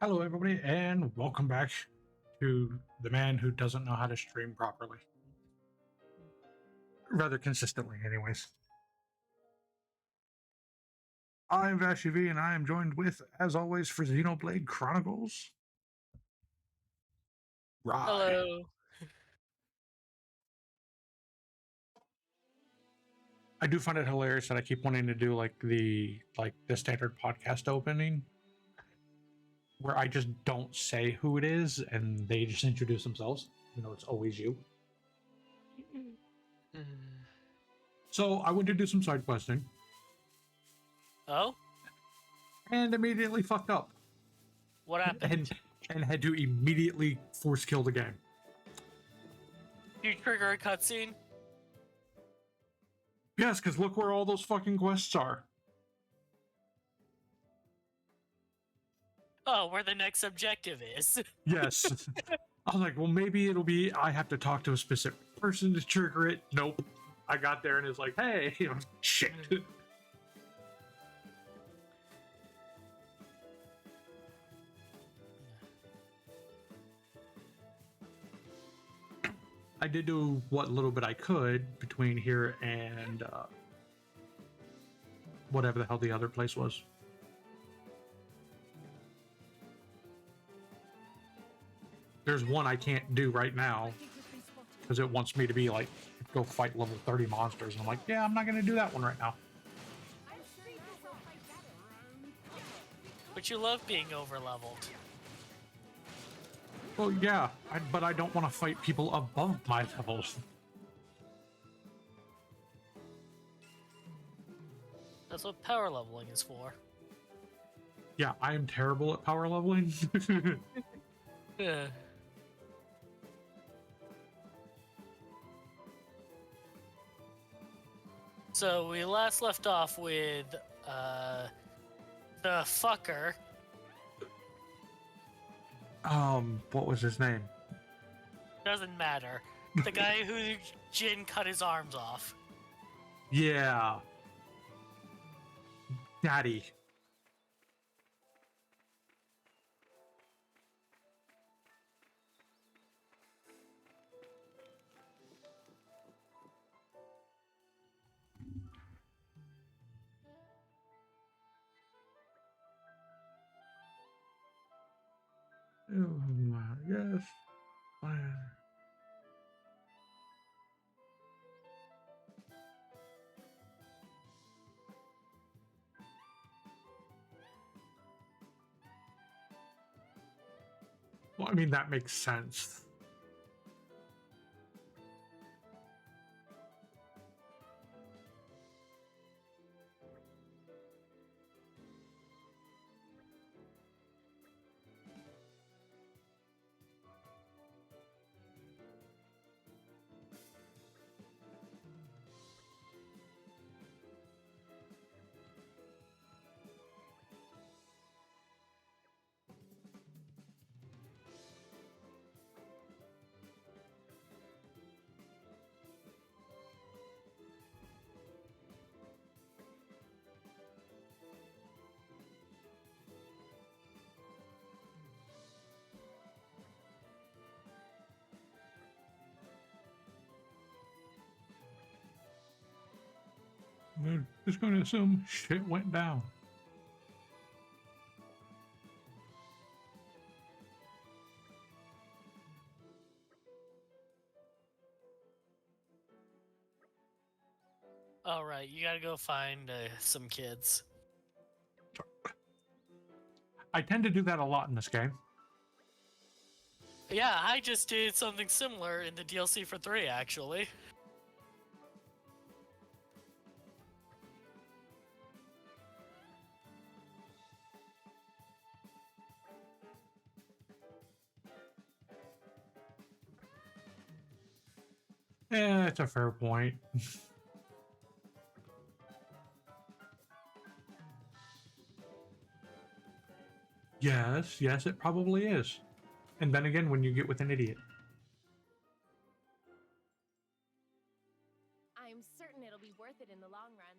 Hello, everybody, and welcome back to the man who doesn't know how to stream properly. Rather consistently, anyways. I'm Vashi V, and I am joined with, as always, for Xenoblade Chronicles, Rye. Hello. I do find it hilarious that I keep wanting to do the standard podcast opening, where I just don't say who it is, and they just introduce themselves. You know, it's always you. So I went to do some side questing. Oh? And immediately fucked up. What happened? And had to immediately force kill the game. Did you trigger a cutscene? Yes, because look where all those fucking quests are. Oh, where the next objective is. Yes. I was like, well, maybe it'll be I have to talk to a specific person to trigger it. Nope. I got there and it's like, hey, shit. I did do what little bit I could between here and whatever the hell the other place was. There's one I can't do right now because it wants me to be like, go fight level 30 monsters. And I'm like, yeah, I'm not going to do that one right now. But you love being overleveled. Well, yeah, but I don't want to fight people above my levels. That's what power leveling is for. Yeah, I am terrible at power leveling. Yeah. So we last left off with the fucker. What was his name? Doesn't matter. The guy who Jin cut his arms off. Yeah. Daddy. Oh my, yes. Well, I mean, that makes sense. We're just going to assume shit went down. All right, you gotta go find some kids. I tend to do that a lot in this game. Yeah, I just did something similar in the DLC for 3, actually. Yeah, that's a fair point. Yes, it probably is. And then again, when you get with an idiot. I'm certain it'll be worth it in the long run.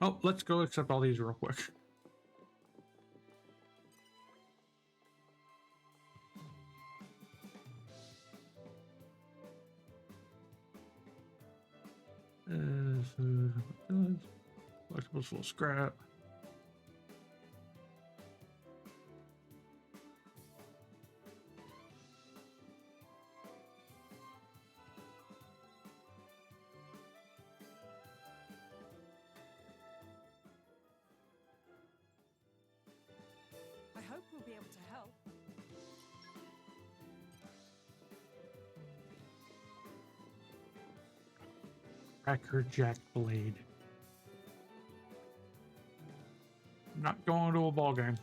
Oh, let's go accept all these real quick. Collectibles full scrap. I hope we'll be able to help. Crackerjack blade. I'm not going to a ball game.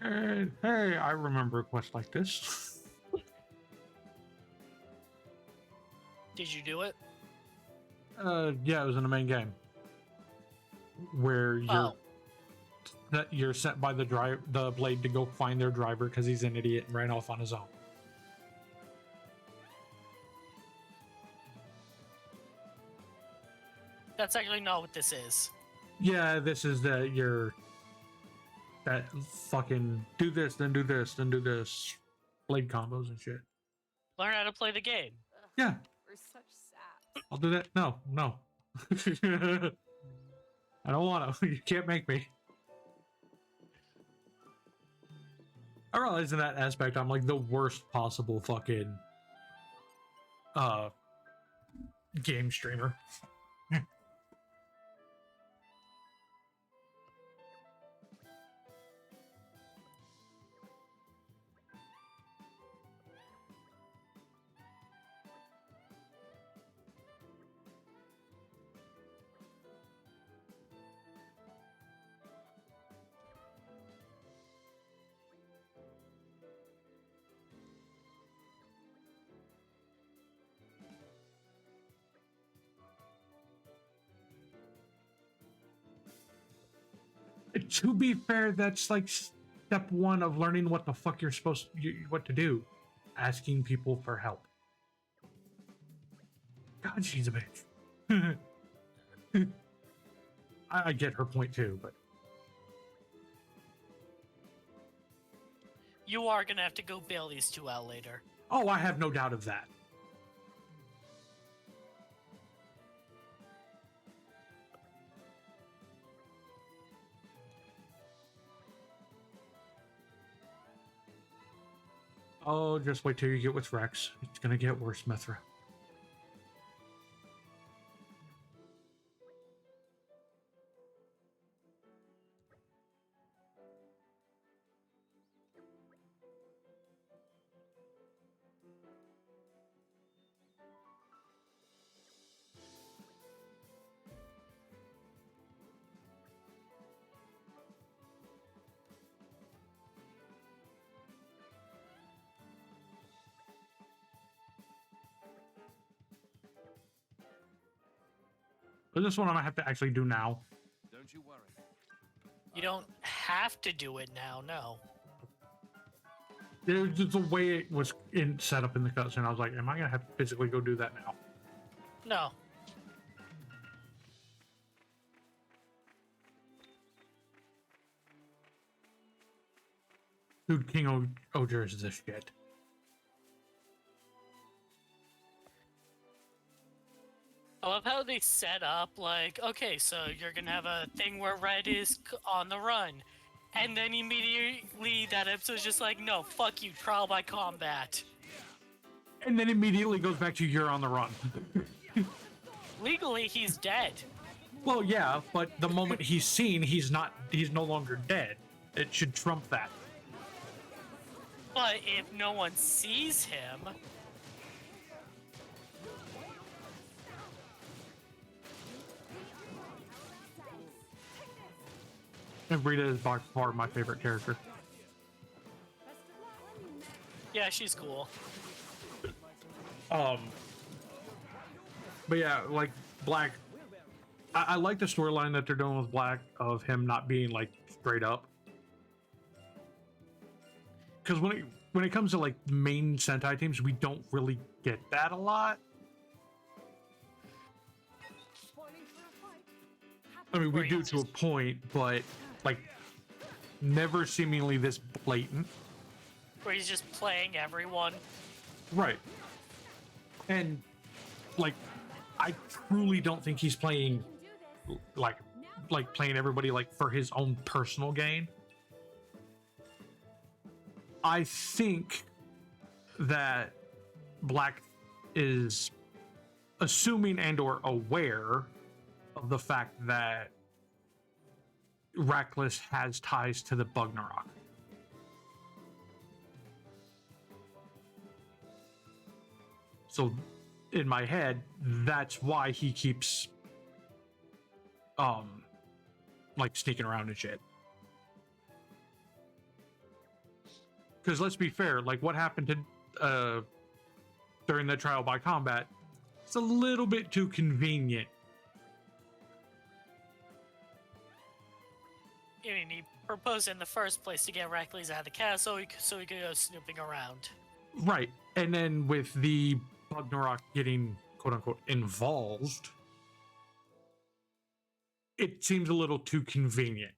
And hey, I remember a quest like this. Did you do it? Yeah, it was in the main game where you're sent by the blade to go find their driver because he's an idiot and ran off on his own. That's actually not what this is. Yeah, this is that fucking do this, then do this, then do this, blade combos and shit. Learn how to play the game. Yeah, We're such saps. I'll do that. No. I don't want to. You can't make me. I realize in that aspect, I'm like the worst possible fucking game streamer. To be fair, that's like step one of learning what the fuck you're what to do. Asking people for help. God, she's a bitch. I get her point too, but You are gonna have to go bail these two out later. oh, I have no doubt of that. Oh, just wait till you get with Rex. It's gonna get worse, Mithra. But this one I might have to actually do now. Don't you worry. You don't have to do it now, no. It's just the way it was set up in the cutscene. I was like, am I gonna have to physically go do that now? No. Dude, King Oger is this shit. I love how they set up, like, okay, so you're gonna have a thing where Red is on the run. And then immediately that episode's just like, no, fuck you, trial by combat. And then immediately goes back to you're on the run. Legally, he's dead. Well, yeah, but the moment he's seen, he's no longer dead. It should trump that. But if no one sees him, And Rita is by far my favorite character. yeah, she's cool. But yeah, like Black, I like the storyline that they're doing with Black of him not being like straight up. Because when it comes to like main Sentai teams, we don't really get that a lot. Spoiling for a fight. I mean, we Or do he's to a just- point, but like never seemingly this blatant. Where he's just playing everyone. Right. And like I truly don't think he's playing You can do this. like playing everybody like for his own personal gain. I think that Black is assuming and or aware of the fact that Reckless has ties to the Bugnarok. So in my head, that's why he keeps like sneaking around and shit. Because let's be fair, like what happened to during the trial by combat, it's a little bit too convenient. I mean, he proposed in the first place to get Reckless out of the castle so he could go snooping around. Right. And then with the Bugnarok getting quote unquote involved, it seems a little too convenient.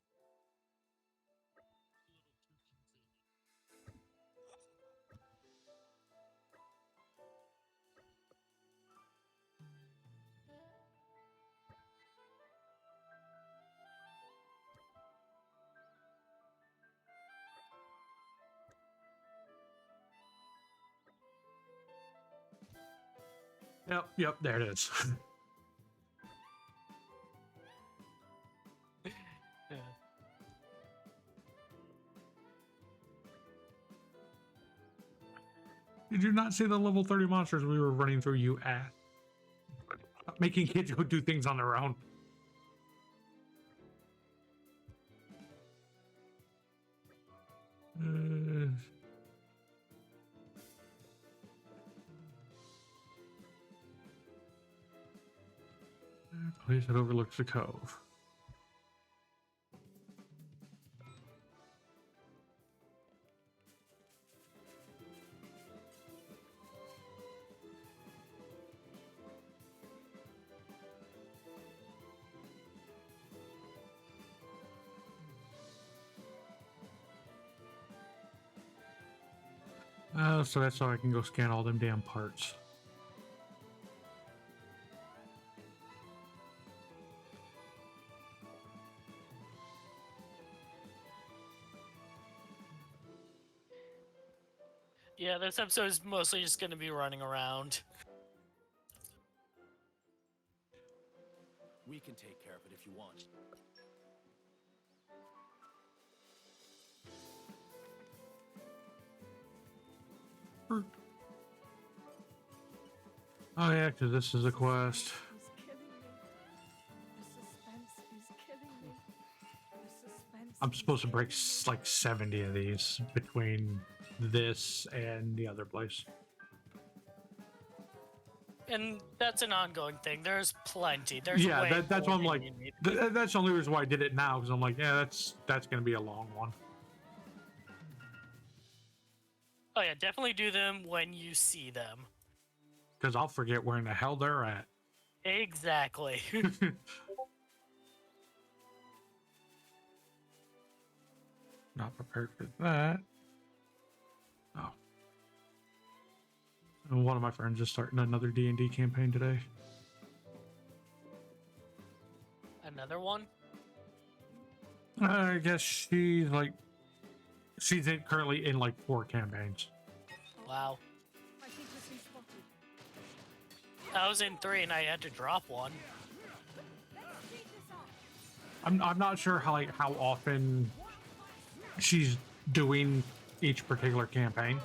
Yep, there it is. Did you not see the level 30 monsters we were running through, you ass? Making kids go do things on their own. Place that overlooks the cove. Oh, so that's how I can go scan all them damn parts. Yeah, this episode is mostly just going to be running around. We can take care of it if you want. Oh yeah, because this is a quest. Is killing me. The suspense is killing me. The suspense. I'm is supposed to break killing me. like 70 of these between this and the other place. And that's an ongoing thing. There's plenty. There's Yeah, way that's more why I'm than like, you need. that's the only reason why I did it now, because I'm like, yeah, that's gonna be a long one. Oh yeah, definitely do them when you see them. Because I'll forget where in the hell they're at. Exactly. Not prepared for that. Oh. And one of my friends is starting another D&D campaign today. Another one? I guess she's currently in like 4 campaigns. Wow. I think this is spotted. I was in 3 and I had to drop one. I'm not sure how often she's doing each particular campaign.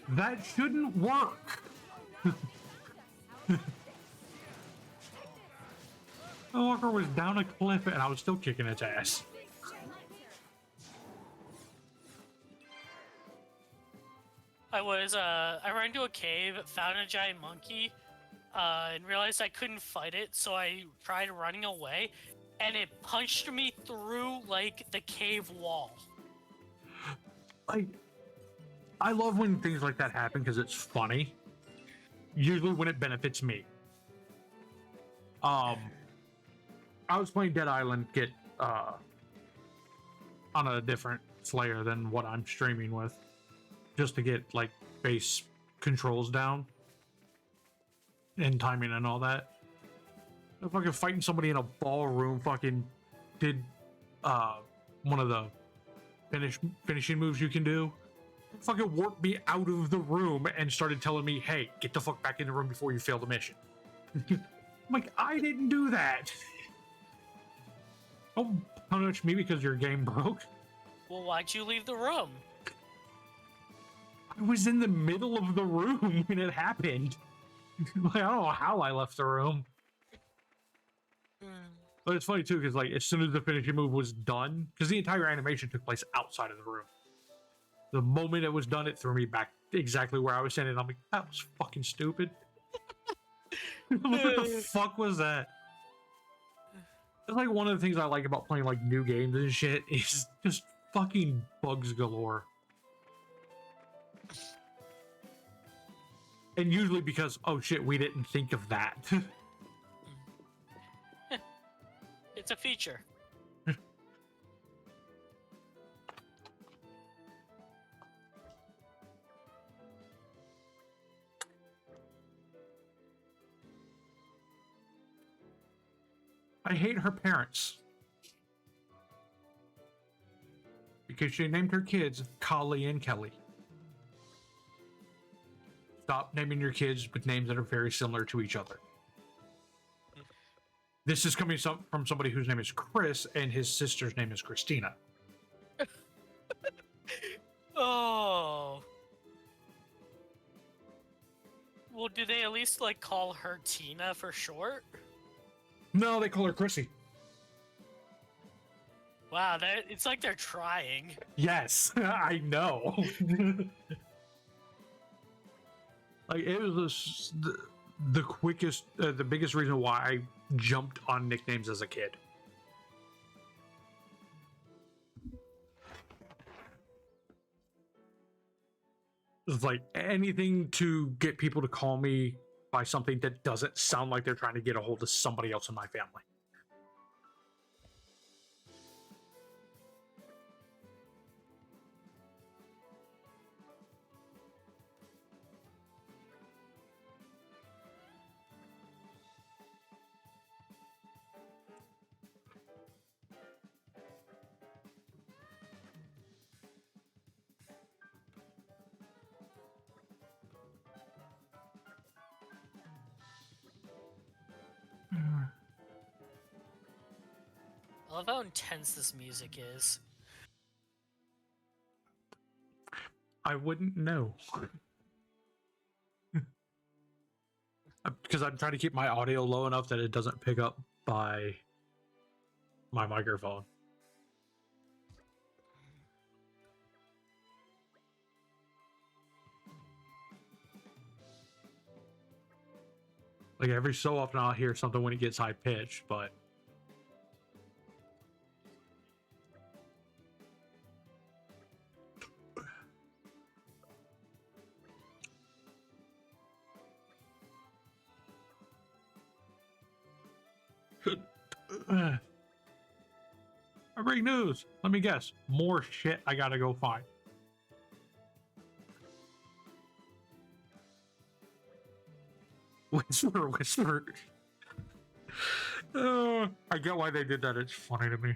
That shouldn't work. The walker was down a cliff and I was still kicking its ass. I ran into a cave, found a giant monkey, and realized I couldn't fight it, so I tried running away, and it punched me through like the cave wall. Like, I love when things like that happen because it's funny. Usually when it benefits me. I was playing Dead Island get on a different Slayer than what I'm streaming with, just to get like base controls down and timing and all that. I'm fucking fighting somebody in a ballroom fucking did one of the finishing moves you can do. Fucking warped me out of the room and started telling me, hey, get the fuck back in the room before you fail the mission. I'm like, I didn't do that. Don't punish me because your game broke. Well, why'd you leave the room? I was in the middle of the room when it happened. Like, I don't know how I left the room. But it's funny too, because like as soon as the finishing move was done, because the entire animation took place outside of the room. The moment it was done, it threw me back exactly where I was standing. I'm like, that was fucking stupid. What the fuck was that? It's like one of the things I like about playing like new games and shit is just fucking bugs galore. And usually because, oh shit, we didn't think of that. It's a feature. I hate her parents. Because she named her kids Kali and Kelly. Stop naming your kids with names that are very similar to each other. This is coming from somebody whose name is Chris and his sister's name is Christina. Oh. Well, do they at least like call her Tina for short? No, they call her Chrissy. Wow, it's like they're trying. Yes, I know. Like it was the quickest, the biggest reason why I jumped on nicknames as a kid. It's like anything to get people to call me by something that doesn't sound like they're trying to get a hold of somebody else in my family. I love how intense this music is. I wouldn't know. Because I'm trying to keep my audio low enough that it doesn't pick up by my microphone. Like every so often I'll hear something when it gets high pitched, but I bring news. Let me guess. More shit I gotta go find. Whisper, whisper. I get why they did that. It's funny to me.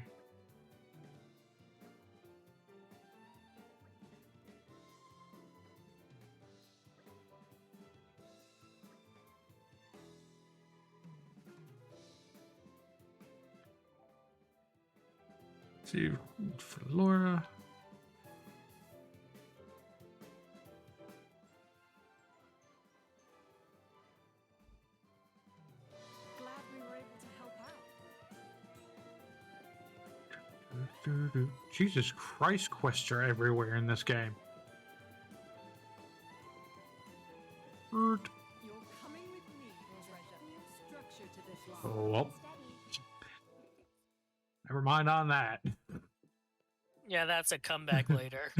See for Laura. Glad we were able to help out. Jesus Christ, quests are everywhere in this game. You're coming with me. There's to this long Oh, well, Steady. never mind on that. Yeah, that's a comeback later.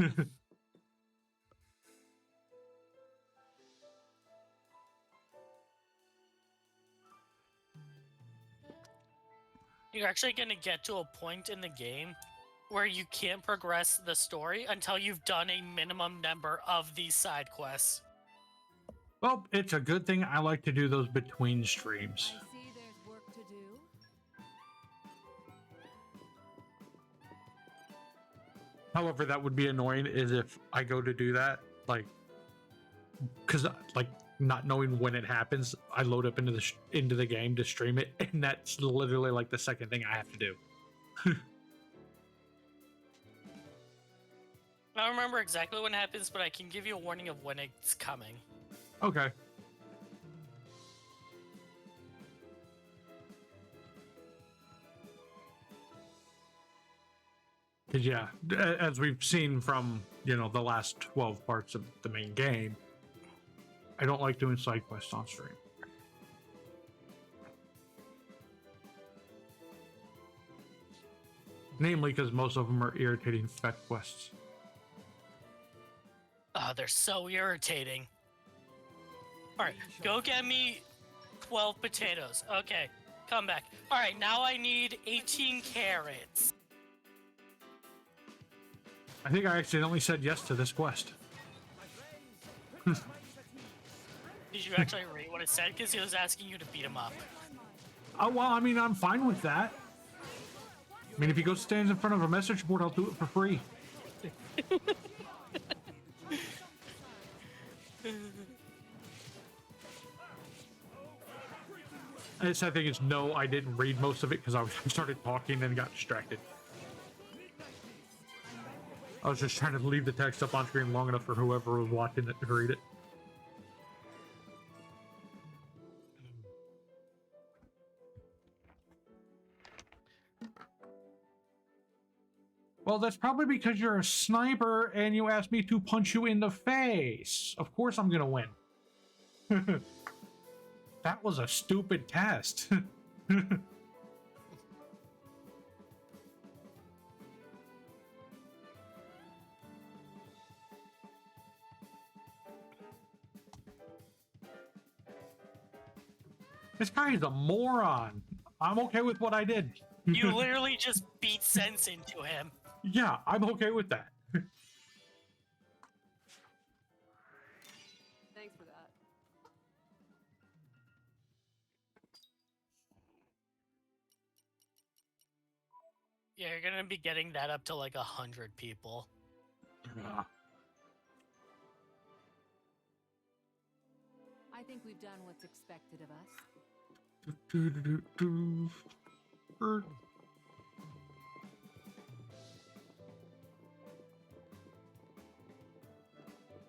You're actually going to get to a point in the game where you can't progress the story until you've done a minimum number of these side quests. Well, it's a good thing I like to do those between streams. I see there's work to do. However, that would be annoying is if I go to do that, like, because like not knowing when it happens, I load up into the game to stream it, and that's literally like the second thing I have to do. I don't remember exactly when it happens, but I can give you a warning of when it's coming. Okay. Because yeah, as we've seen from the last 12 parts of the main game, I don't like doing side quests on stream. Namely, because most of them are irritating fetch quests. Oh, they're so irritating. Alright, go get me 12 potatoes. Okay, come back. Alright, now I need 18 carrots. I think I accidentally said yes to this quest. Did you actually read what it said? Because he was asking you to beat him up. Oh, well, I mean, I'm fine with that. I mean, if he goes stands in front of a message board, I'll do it for free. The sad thing is, no, I didn't read most of it because I started talking and got distracted. I was just trying to leave the text up on screen long enough for whoever was watching it to read it. Well, that's probably because you're a sniper and you asked me to punch you in the face. Of course I'm gonna win. That was a stupid test. This guy is a moron. I'm okay with what I did. You literally just beat sense into him. Yeah, I'm okay with that. Thanks for that. Yeah, you're gonna be getting that up to like 100 people. I think we've done what's expected of us.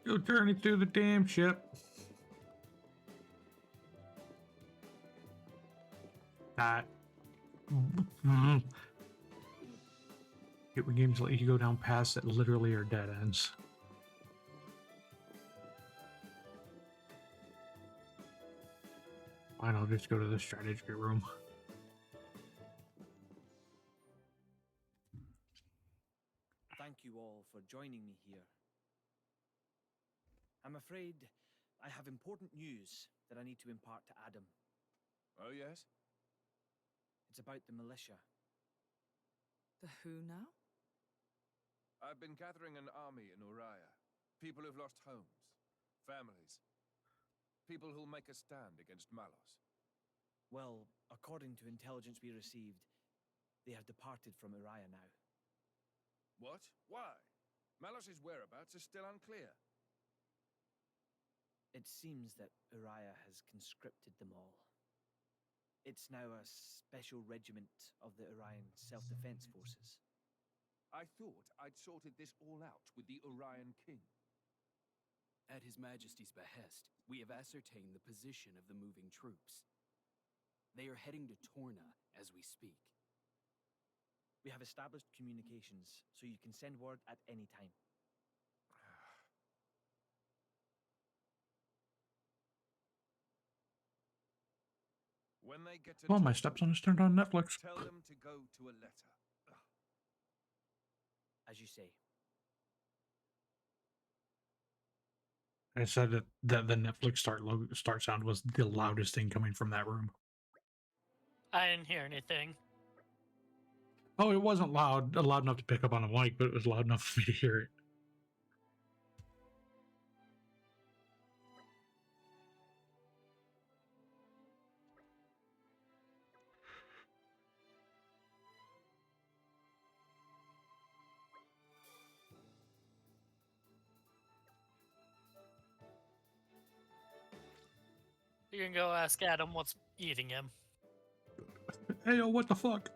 Go journey through the damn ship. That. It when games let you go down paths that literally are dead ends. Fine, I'll just go to the strategy room. Thank you all for joining me here. I'm afraid I have important news that I need to impart to Adam. Oh, yes? It's about the militia. The who now? I've been gathering an army in Uriah. People who've lost homes, families. People who'll make a stand against Malos. Well, according to intelligence we received, they have departed from Uriah now. What? Why? Malos' whereabouts are still unclear. It seems that Uriah has conscripted them all. It's now a special regiment of the Urian Self-Defense Forces. I thought I'd sorted this all out with the Urian king. At His Majesty's behest, we have ascertained the position of the moving troops. They are heading to Torna as we speak. We have established communications, so you can send word at any time. When they get to Oh, my Torna, stepson has turned on Netflix. tell them to go to a letter. As you say. I said that the Netflix start sound was the loudest thing coming from that room. I didn't hear anything. Oh, it wasn't loud enough to pick up on a mic, but it was loud enough for me to hear it. You can go ask Adam what's eating him. Hey, yo, what the fuck?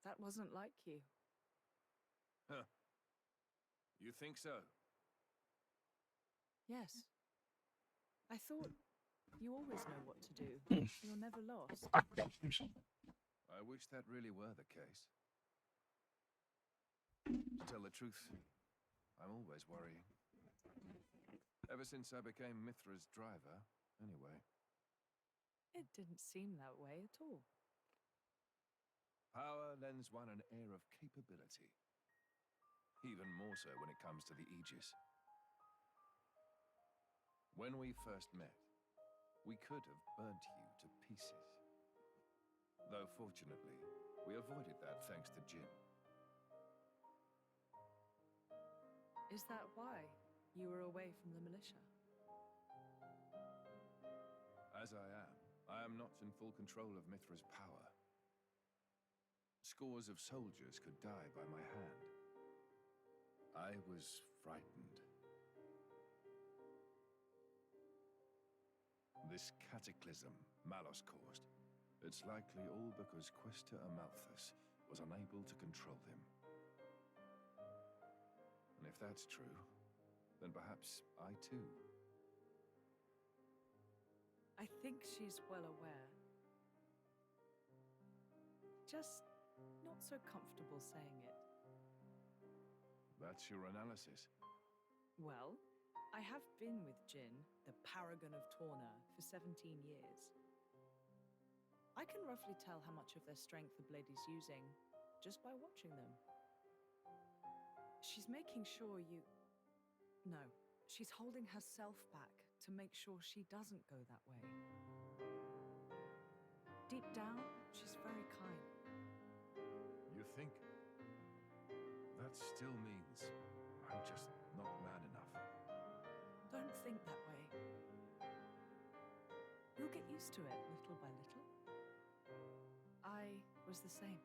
That wasn't like you. Huh. You think so? Yes. I thought you always know what to do. You're never lost. I wish that really were the case. To tell the truth, I'm always worrying. Ever since I became Mithra's driver, anyway. It didn't seem that way at all. Power lends one an air of capability. Even more so when it comes to the Aegis. When we first met, we could have burnt you to pieces. Though fortunately, we avoided that thanks to Jin. Is that why you were away from the militia? As I am not in full control of Mithra's power. Scores of soldiers could die by my hand. I was frightened. This cataclysm Malos caused, it's likely all because Questa Amalthus was unable to control him. And if that's true, then perhaps I too. I think she's well aware. Just not so comfortable saying it. That's your analysis. Well, I have been with Jin, the paragon of Torna, for 17 years. I can roughly tell how much of their strength the blade is using just by watching them. She's making sure you... No, she's holding herself back to make sure she doesn't go that way. Deep down, she's very kind. You think? That still means I'm just not man enough. Don't think that way. You'll get used to it little by little. I was the same.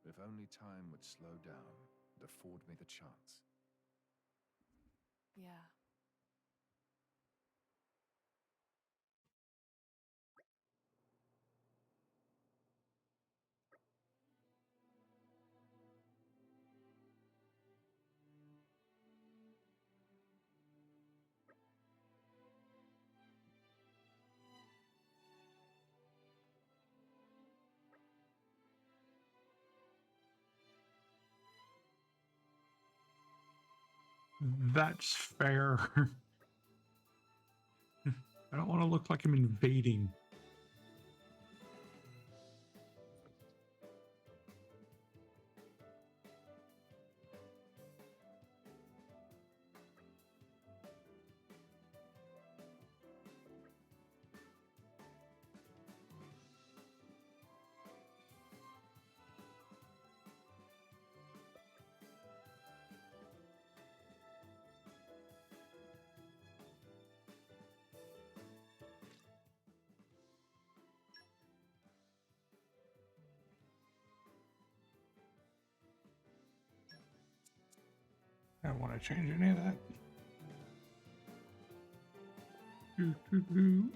If only time would slow down and afford me the chance. Yeah. That's fair. I don't want to look like I'm invading. don't want to change any of that. Doo-doo-doo.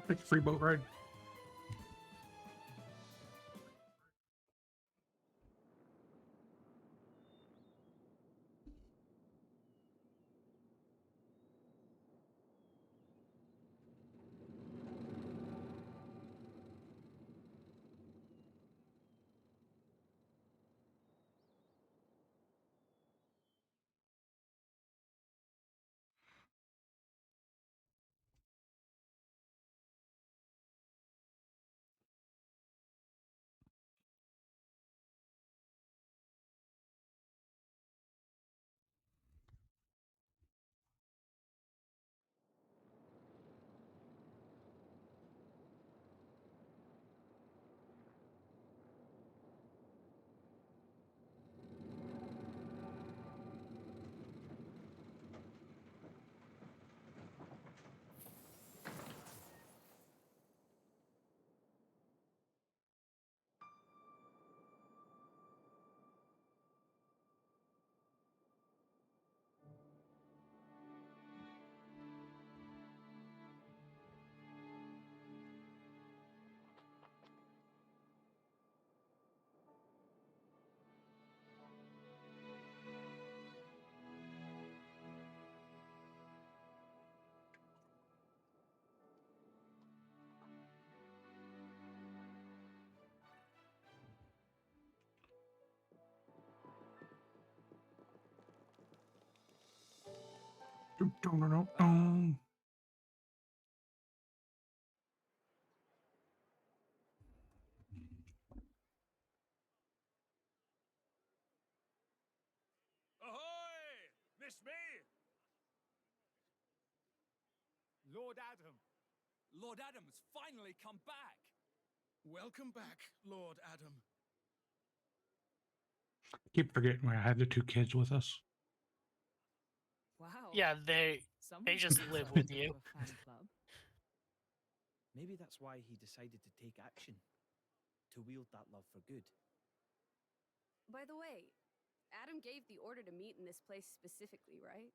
Like free boat ride. Dum-dum-dum-dum. Ahoy! Miss me? Lord Adam. Lord Adam's finally come back! Welcome back, Lord Adam. Keep forgetting we had the two kids with us. Wow. Yeah, they Someone's just got live a with bit you. of a fan club. Maybe that's why he decided to take action. To wield that love for good. By the way, Adam gave the order to meet in this place specifically, right?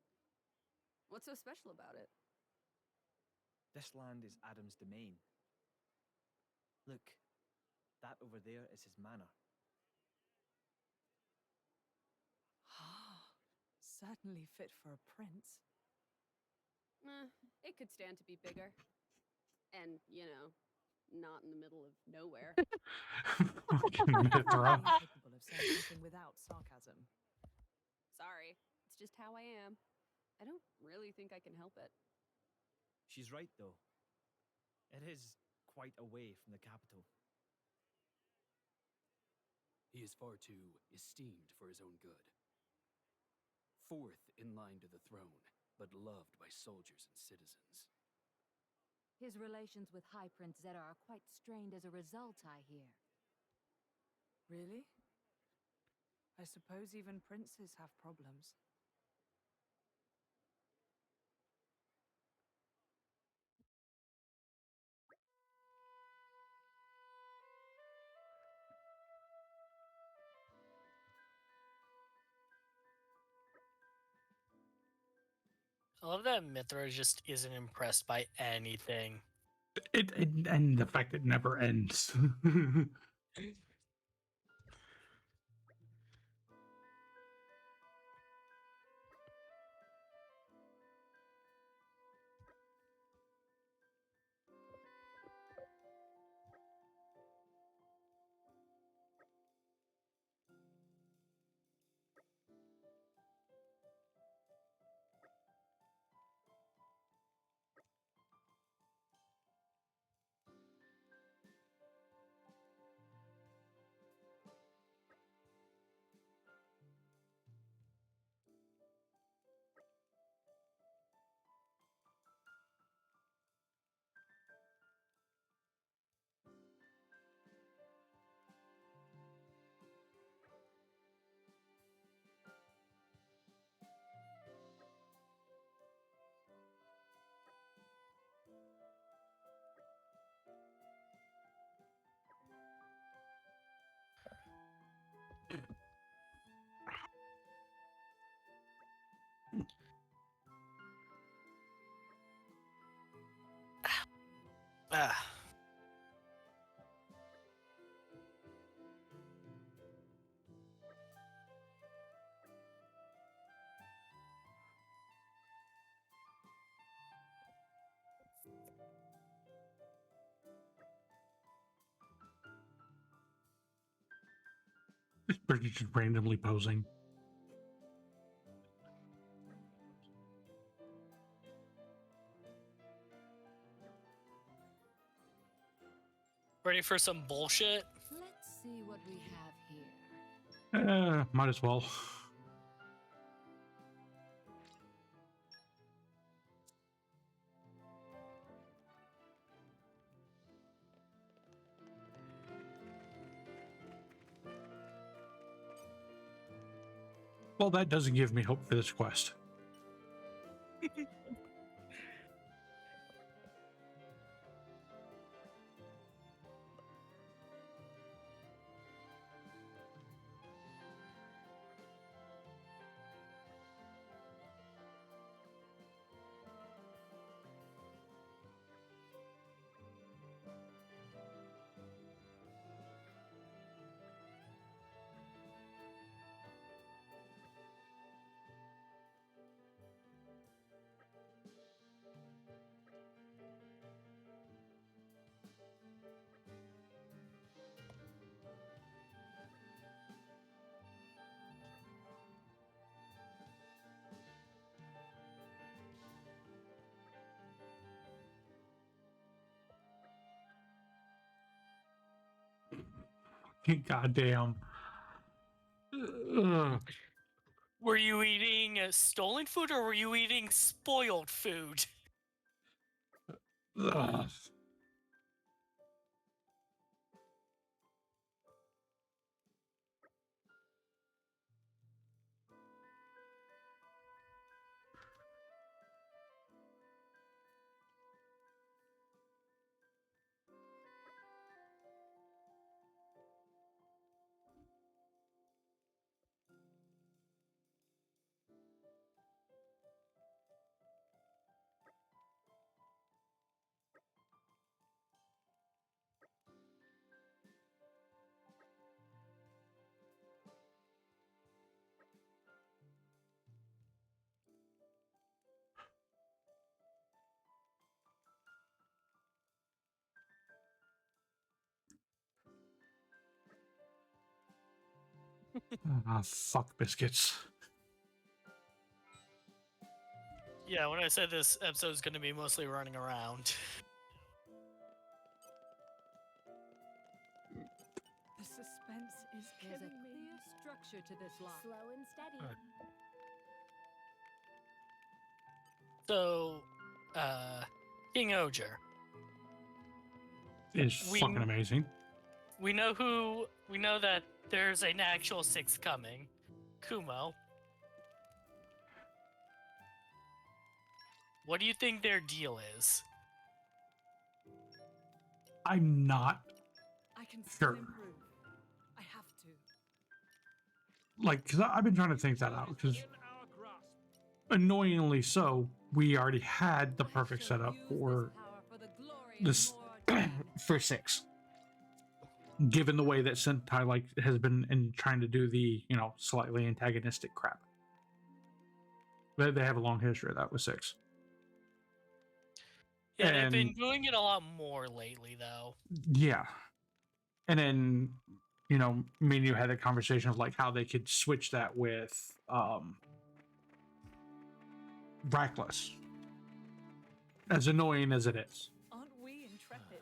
What's so special about it? This land is Adam's domain. Look, that over there is his manor. Certainly fit for a prince. It could stand to be bigger. And, not in the middle of nowhere. Fucking Mithra. Incapable of saying something without sarcasm. Sorry, it's just how I am. I don't really think I can help it. She's right, though. It is quite away from the capital. He is far too esteemed for his own good. Fourth in line to the throne, but loved by soldiers and citizens. His relations with High Prince Zeta are quite strained as a result, I hear. Really? I suppose even princes have problems. I love that Mithra just isn't impressed by anything. And the fact it never ends. Ah. This bird is just randomly posing. Ready for some bullshit? Let's see what we have here. Might as well. Well, that doesn't give me hope for this quest. Goddamn. Ugh. Were you eating stolen food or were you eating spoiled food? Ugh. Fuck biscuits. Yeah, when I said this episode's going to be mostly running around. The suspense is There's a killing me. clear structure to this lock. Slow and steady. So, King Oger. Is fucking amazing. We know that there's an actual 6th coming. Kumo. What do you think their deal is? I'm not I can still sure. improve. I have to. Like, because I've been trying to think that out. Because annoyingly so, we already had the perfect setup for this for 6. Given the way that Sentai like has been in trying to do the slightly antagonistic crap, they have a long history of that with 6. Yeah, they've been doing it a lot more lately, though. Yeah, and then me and you had a conversation of like how they could switch that with Brackless, as annoying as it is. Aren't we intrepid?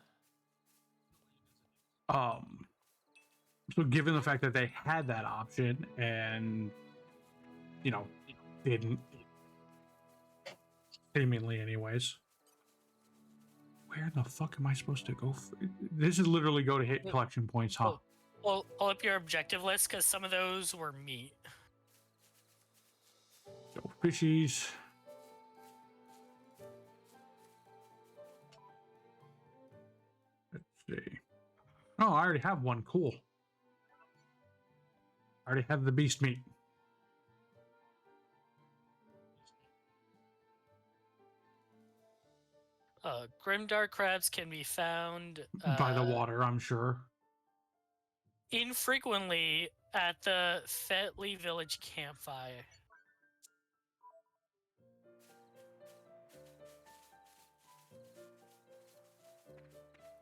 So given the fact that they had that option and didn't, seemingly anyways, where the fuck am I supposed to go this is literally go to hit collection points, huh? Well, pull up your objective list because some of those were meat. Go fishies. Let's see. Oh, I already have one. Cool. I already have the beast meat. Grimdark crabs can be found By the water, I'm sure. infrequently at the Fetley Village campfire.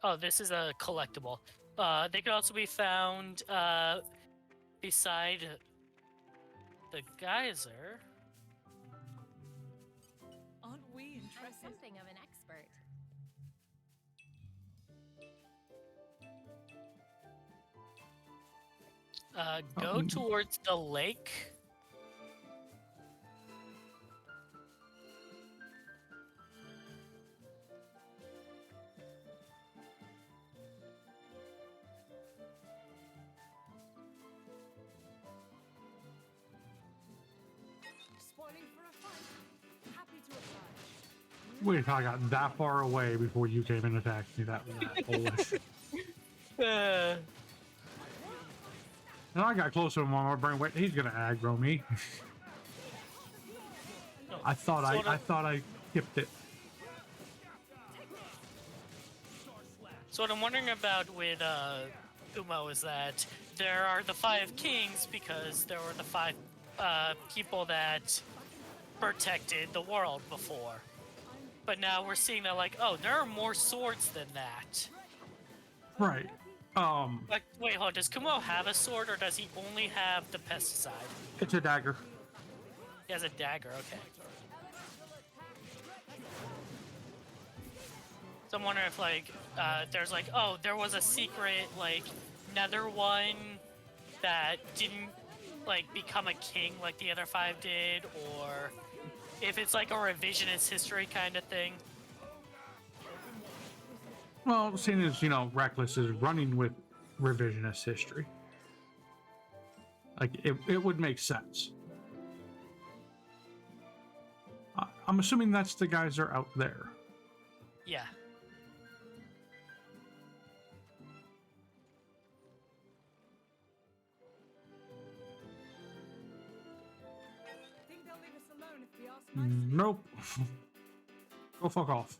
Oh, this is a collectible. They can also be found beside the geyser. Aren't we I'm interested? something of an expert. Go towards the lake. Spoiling for a fight. Happy to oblige. Wait until I got that far away before you came and attacked me. That was foolish. And I got closer to him on my brain. Wait, he's gonna aggro me. I thought I skipped it. So what I'm wondering about with Umo is that there are the 5 kings because there were the 5 people that protected the world before. But now we're seeing that like, oh, there are more swords than that. Right. Like, wait, hold on, does Kumo have a sword or does he only have the pesticide? It's a dagger. He has a dagger, okay. So I'm wondering if like there's like, oh, there was a secret like nether one that didn't like become a king like the other 5 did, or if it's like a revisionist history kind of thing. Well, seeing as, you know, Reckless is running with revisionist history, like, it would make sense. I'm assuming that's the guys that are out there. Yeah. Think they'll leave us alone if we ask nicely? Nope. Go fuck off.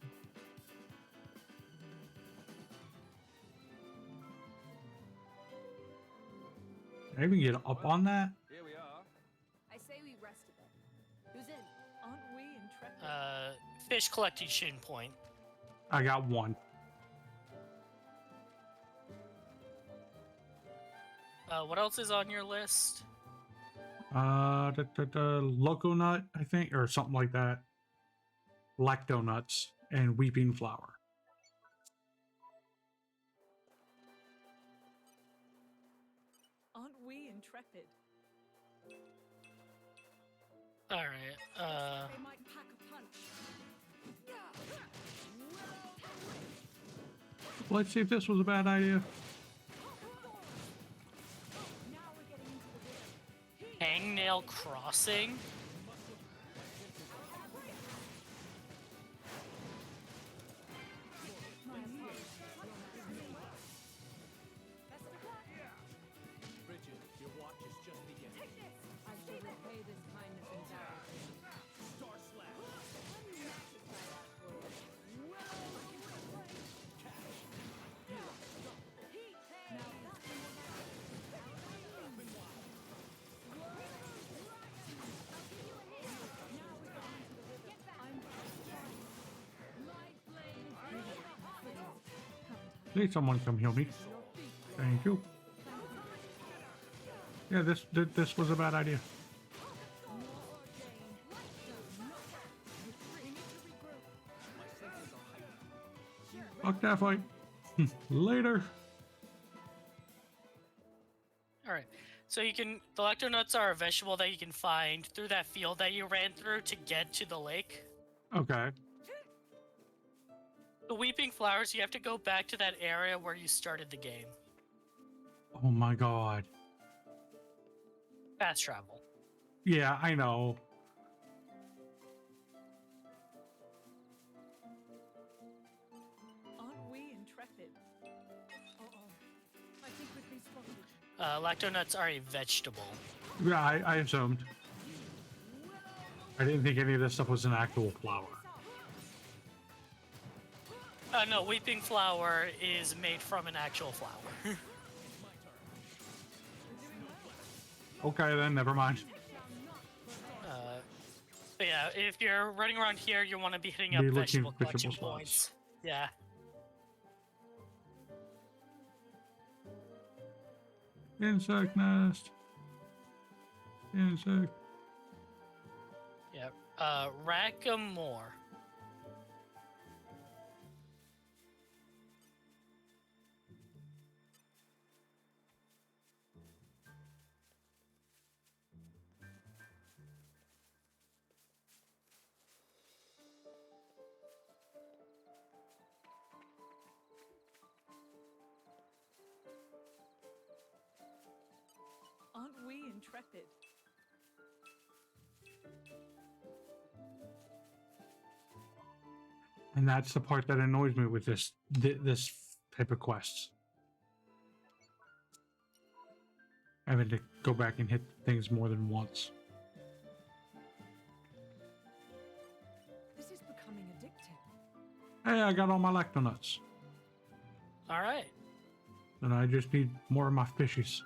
Can I even get up on that? Here we are. I say we rest a bit. Who's in? Aren't we intrepid? Fish collection point. I got one. What else is on your list? Loco nut, I think, or something like that. Lacto nuts and weeping flower. Aren't we intrepid? All right. They might pack a punch. Let's see if this was a bad idea. Hangnail Crossing. Bridget, your watch is just beginning. I shall repay this kindness in battle. Star Slash. Please, someone come heal me. Thank you. Yeah, this was a bad idea. Fuck that fight. Later. All right. So you can the Lectonuts are a vegetable that you can find through that field that you ran through to get to the lake. Okay. The Weeping Flowers, you have to go back to that area where you started the game. Oh my god. Fast travel. Yeah, I know. Aren't we intrepid? I think we'd be spotted. Lactonuts are a vegetable. Yeah, I assumed. I didn't think any of this stuff was an actual flower. No, weeping flower is made from an actual flower. Okay, then never mind. But yeah, if you're running around here, you want to be hitting up Be looking vegetable collection vegetable spots. points. Yeah. Insect nest. Insect. Yeah. Rackamore. Aren't we intrepid? And that's the part that annoys me with this type of quests. Having to go back and hit things more than once. This is becoming addictive. Hey, I got all my lactonuts. All right. And I just need more of my fishies.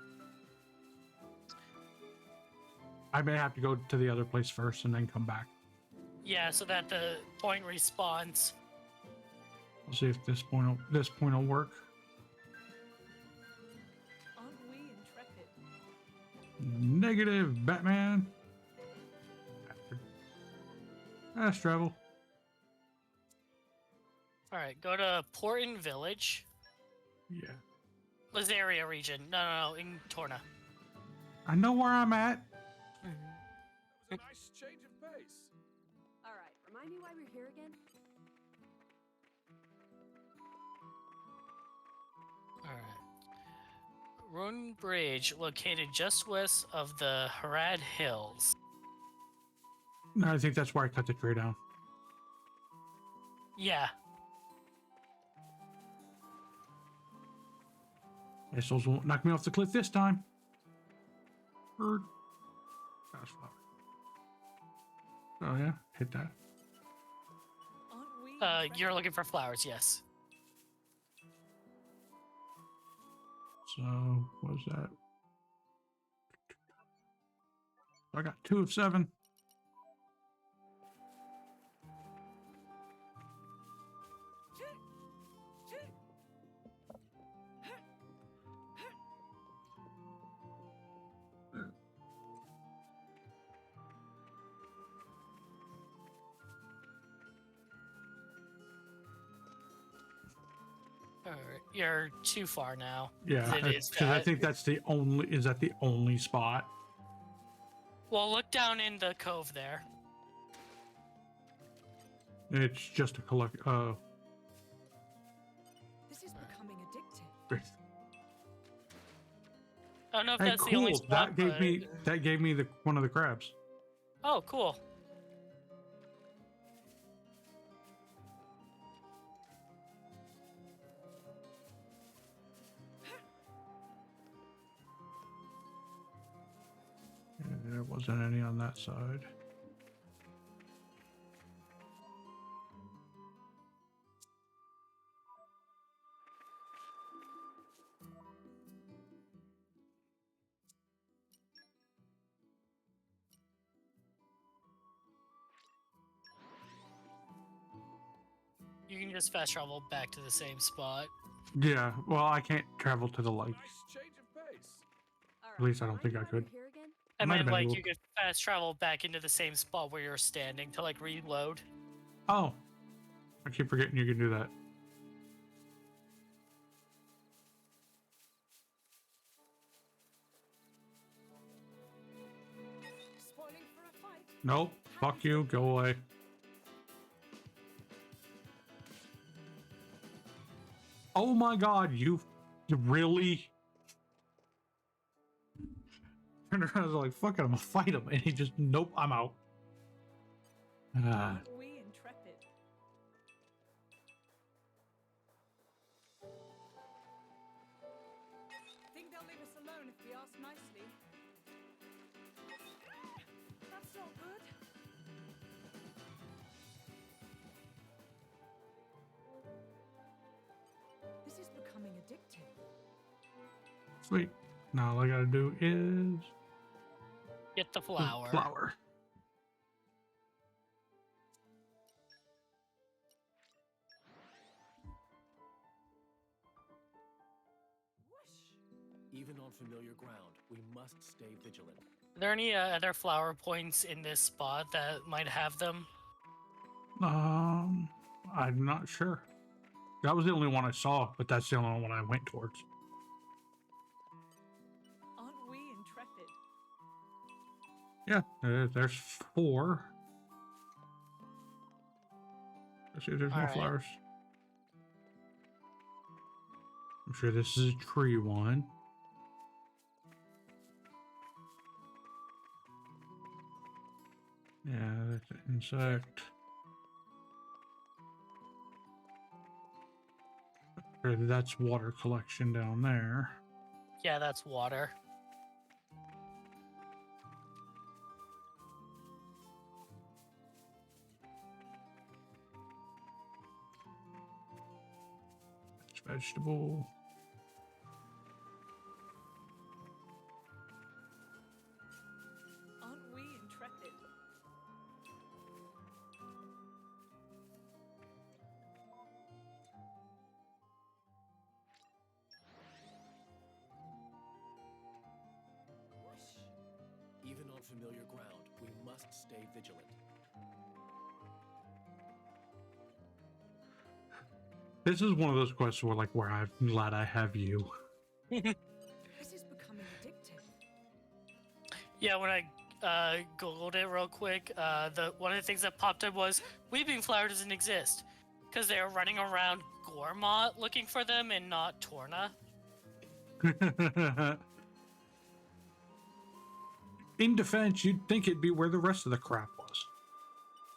I may have to go to the other place first and then come back. Yeah, so that the point respawns. We'll see if this point will work. Aren't we intrepid? Negative, Batman. Fast travel. All right, go to Porton Village. Yeah. Lazaria region. No, in Torna. I know where I'm at. That was a nice change of pace. All right, remind me why we're here again? All right. Rune Bridge, located just west of the Harad Hills. No, I think that's where I cut the tree down. Yeah. Missiles won't knock me off the cliff this time. Bird. Fast flower. Oh yeah, hit that. Aren't we intrepid? You're looking for flowers, yes. So what was that? I got 2 of 7. All right, you're too far now. Yeah, It is because I that. think that's the only. Is that the only spot? Well, look down in the cove there. It's just a collect. This is becoming addictive. I don't know if Hey, that's the only cool. spot. That gave me the one of the crabs. Oh, cool. Yeah, there wasn't any on that side. You can just fast travel back to the same spot. Yeah, well, I can't travel to the lake. Nice change of pace. All At least I don't think I remind me why could. we're here again? I Might have mean, been like, able- you could fast travel back into the same spot where you're standing to, like, reload. Oh, I keep forgetting you can do that. Spoiling for a fight. Nope. Fuck you. Go away. Oh my god, you really? Turned around, I was like, fuck it, I'm gonna fight him. And he just, nope, I'm out. Aren't we intrepid? Think they'll leave us alone if we ask nicely. That's not good. addictive. Sweet. Now all I gotta do is Get the flower. Flower. Even on familiar ground, we must stay vigilant. Are there any other flower points in this spot that might have them? I'm not sure. That was the only one I saw, but that's the only one I went towards. Aren't we intrepid? Yeah, there's 4. Let's see if there's more Alright. flowers. I'm sure this is a tree one. Yeah, that's an insect. Sure, that's water collection down there. Yeah, that's water. It's vegetable. Aren't we intrepid? Even on familiar ground, we must stay vigilant. This is one of those quests where I'm glad I have you. This is becoming addictive. Yeah, when I googled it real quick, one of the things that popped up was weeping flower doesn't exist because they were running around Gormott looking for them and not Torna. In defense, you'd think it'd be where the rest of the crap was.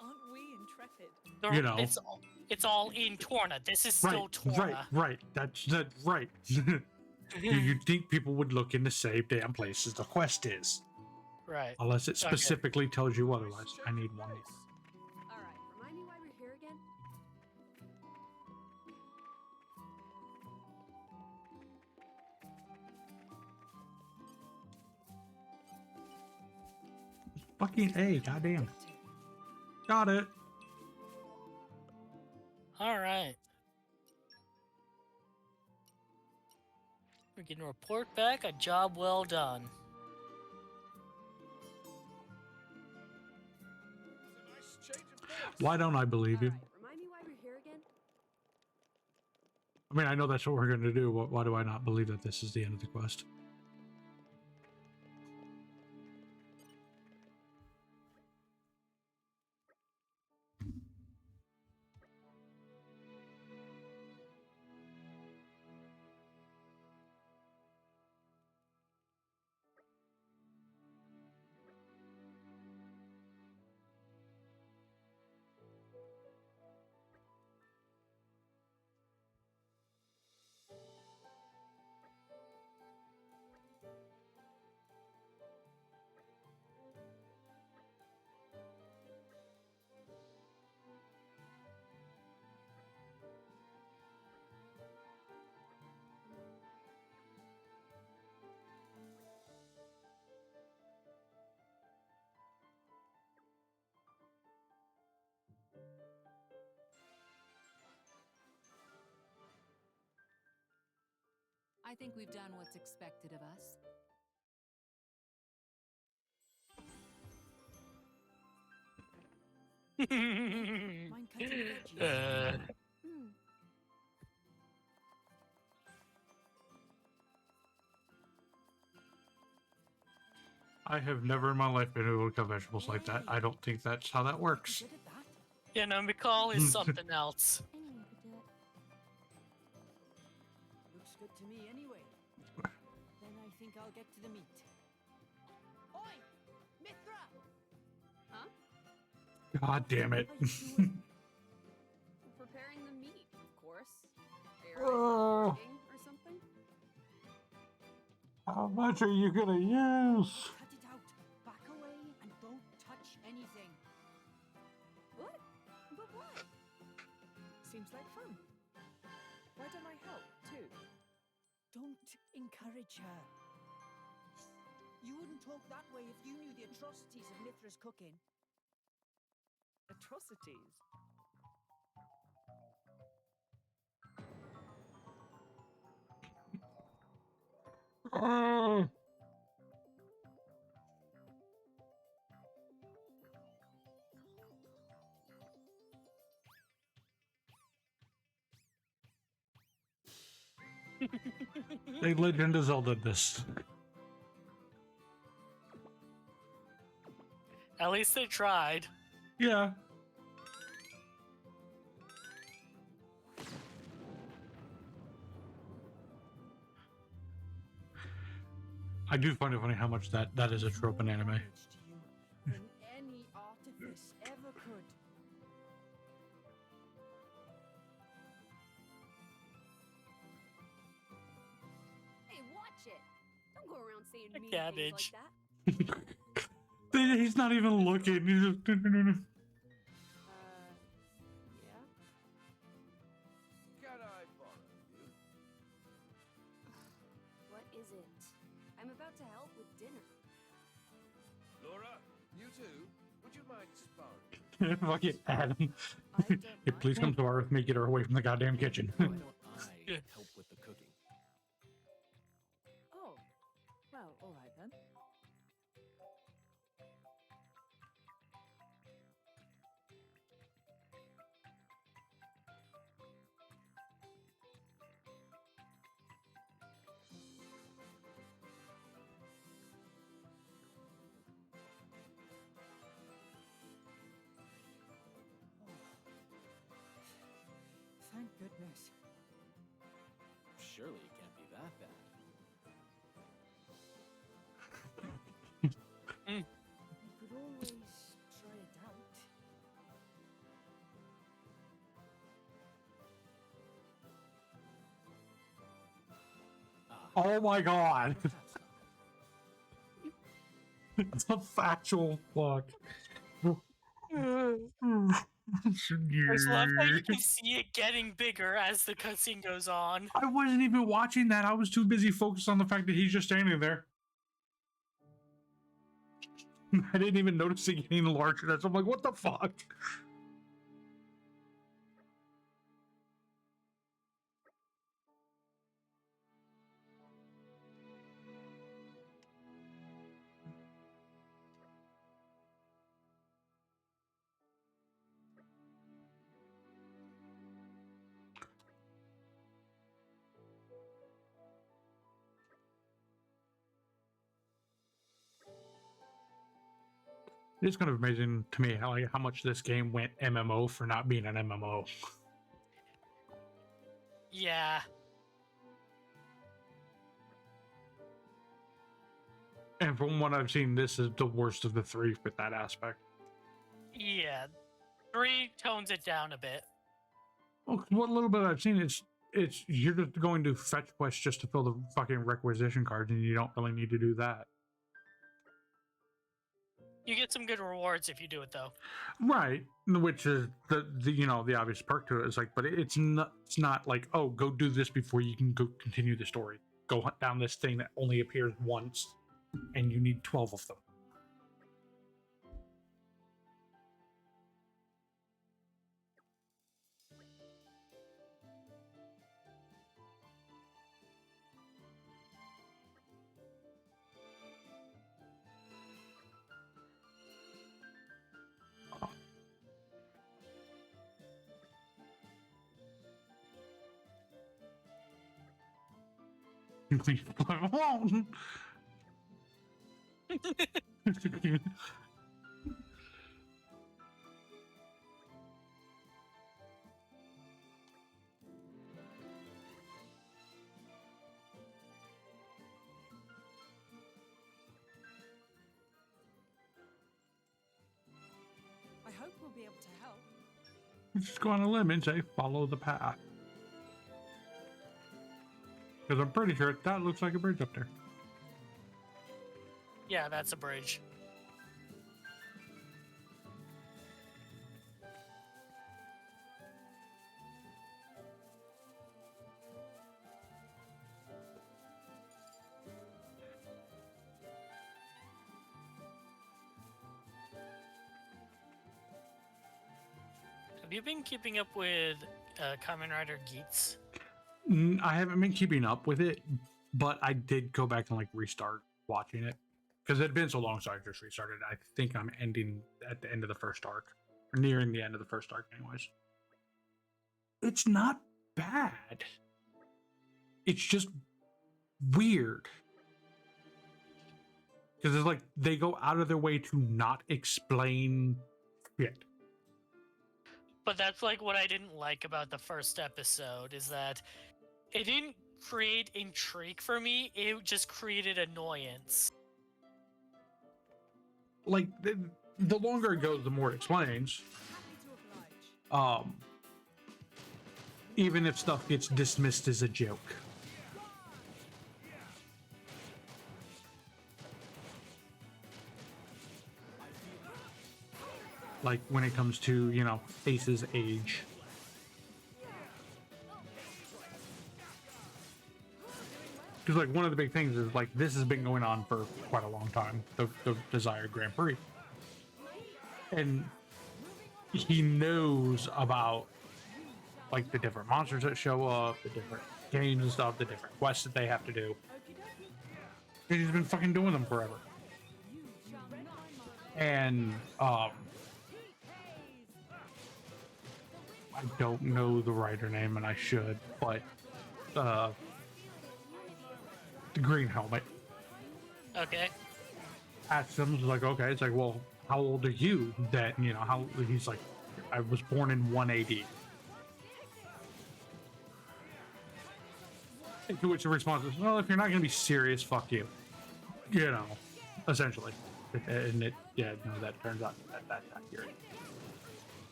Aren't we intrepid? You know. It's all in Torna. This is still Torna. Right. That's right. You'd think people would look in the same damn places the quest is. Right. Unless it specifically tells you otherwise. I need one. All right, remind me why we're here again. Fucking A, goddamn. Got it. All right. We can report back a job well done. Why don't I believe you? All right, remind me why we're here again. I mean, I know that's what we're going to do. Why do I not believe that this is the end of the quest? I think we've done what's expected of us. Mind cutting veggies? I have never in my life been able to cut vegetables like that. I don't think that's how that works. Good at that. Yeah, no, McCall is something else. Anyone could do it. Looks good to me anyway. Then I think I'll get to the meat. Oi! Mithra! Huh? God damn it. Preparing the meat, of course. Oh. Cooking or something? How much are you going to use? Cut it out! Back away and don't touch anything. What? But why? Seems like fun. Why don't I help, too? Don't encourage her. You wouldn't talk that way if you knew the atrocities of Mithra's cooking. Atrocities? Oh. They Legend of Zelda this. At least they tried. Yeah. I do find it funny how much that is a trope in anime. Than any artifice ever could. Hey, watch it! Don't go around saying A mean cabbage. things like that. He's not even looking. He's just... Yeah? Can I borrow you? What is it? I'm about to help with dinner. Laura, you too? Would you mind sparring? Fuck it, Adam. I don't Hey, please come mind. to our Earth. Get her away from the goddamn kitchen. Why don't I help with the cooking? Oh, well, all right then. Thank goodness. Surely it can't be that bad. You could always try it out. Oh my god. That's not It's a factual fuck. I just love how you can see it getting bigger as the cutscene goes on. I wasn't even watching that. I was too busy focused on the fact that he's just standing there. I didn't even notice it getting larger. That's I'm like, what the fuck? It's kind of amazing to me how much this game went MMO for not being an MMO. Yeah. And from what I've seen, this is the worst of the three with that aspect. Yeah. 3 tones it down a bit. Well, what little bit I've seen, it's you're just going to fetch quests just to fill the fucking requisition cards, and you don't really need to do that. You get some good rewards if you do it, though. Right, which is the the obvious perk to it is like, but it's not like, oh, go do this before you can go continue the story. Go hunt down this thing that only appears once, and you need 12 of them. I won't. I hope we'll be able to help. Just go on a limb and say, follow the path. Because I'm pretty sure that looks like a bridge up there. Yeah, that's a bridge. Have you been keeping up with Kamen Rider Geats? I haven't been keeping up with it, but I did go back and like restart watching it because it had been so long, so I just restarted. I think I'm ending at the end of the first arc, or nearing the end of the first arc, anyways. It's not bad. It's just weird because it's like they go out of their way to not explain shit. But that's like what I didn't like about the first episode is that it didn't create intrigue for me. It just created annoyance. Like the longer it goes, the more it explains. Even if stuff gets dismissed as a joke. Like when it comes to, you know, Ace's age. Because like one of the big things is like this has been going on for quite a long time, the Desired Grand Prix. And he knows about like the different monsters that show up, the different games and stuff, the different quests that they have to do. And he's been fucking doing them forever. And I don't know the writer name, and I should, but the green helmet. Okay. Asks him, like, okay, it's like, well, how old are you? That, you know, how he's like, I was born in 180. And to which the response is, well, if you're not going to be serious, fuck you. You know, essentially. And it, yeah, no, that turns out that's accurate.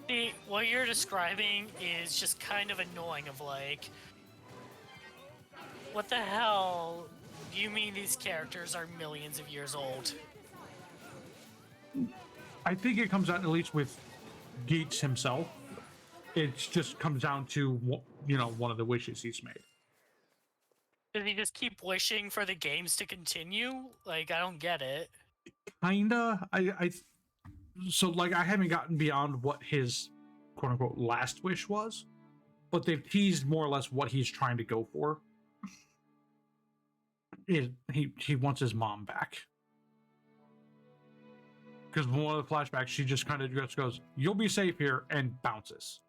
See, what you're describing is just kind of annoying of like, what the hell do you mean these characters are millions of years old? I think it comes out at least with Gates himself. It just comes down to, you know, one of the wishes he's made. Does he just keep wishing for the games to continue? Like, I don't get it. Kinda. So like I haven't gotten beyond what his quote unquote last wish was, but they've teased more or less what he's trying to go for. He wants his mom back. Because one of the flashbacks, she just kind of just goes, "You'll be safe here," and bounces.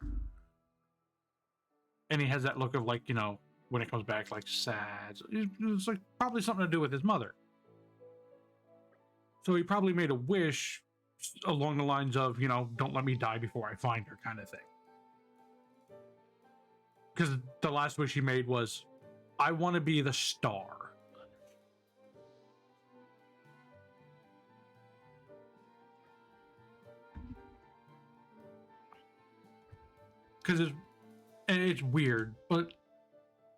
And he has that look of like, you know, when it comes back, like sad. It's like probably something to do with his mother. So he probably made a wish along the lines of, you know, don't let me die before I find her, kind of thing. Because the last wish he made was, I want to be the star. Because it's weird, but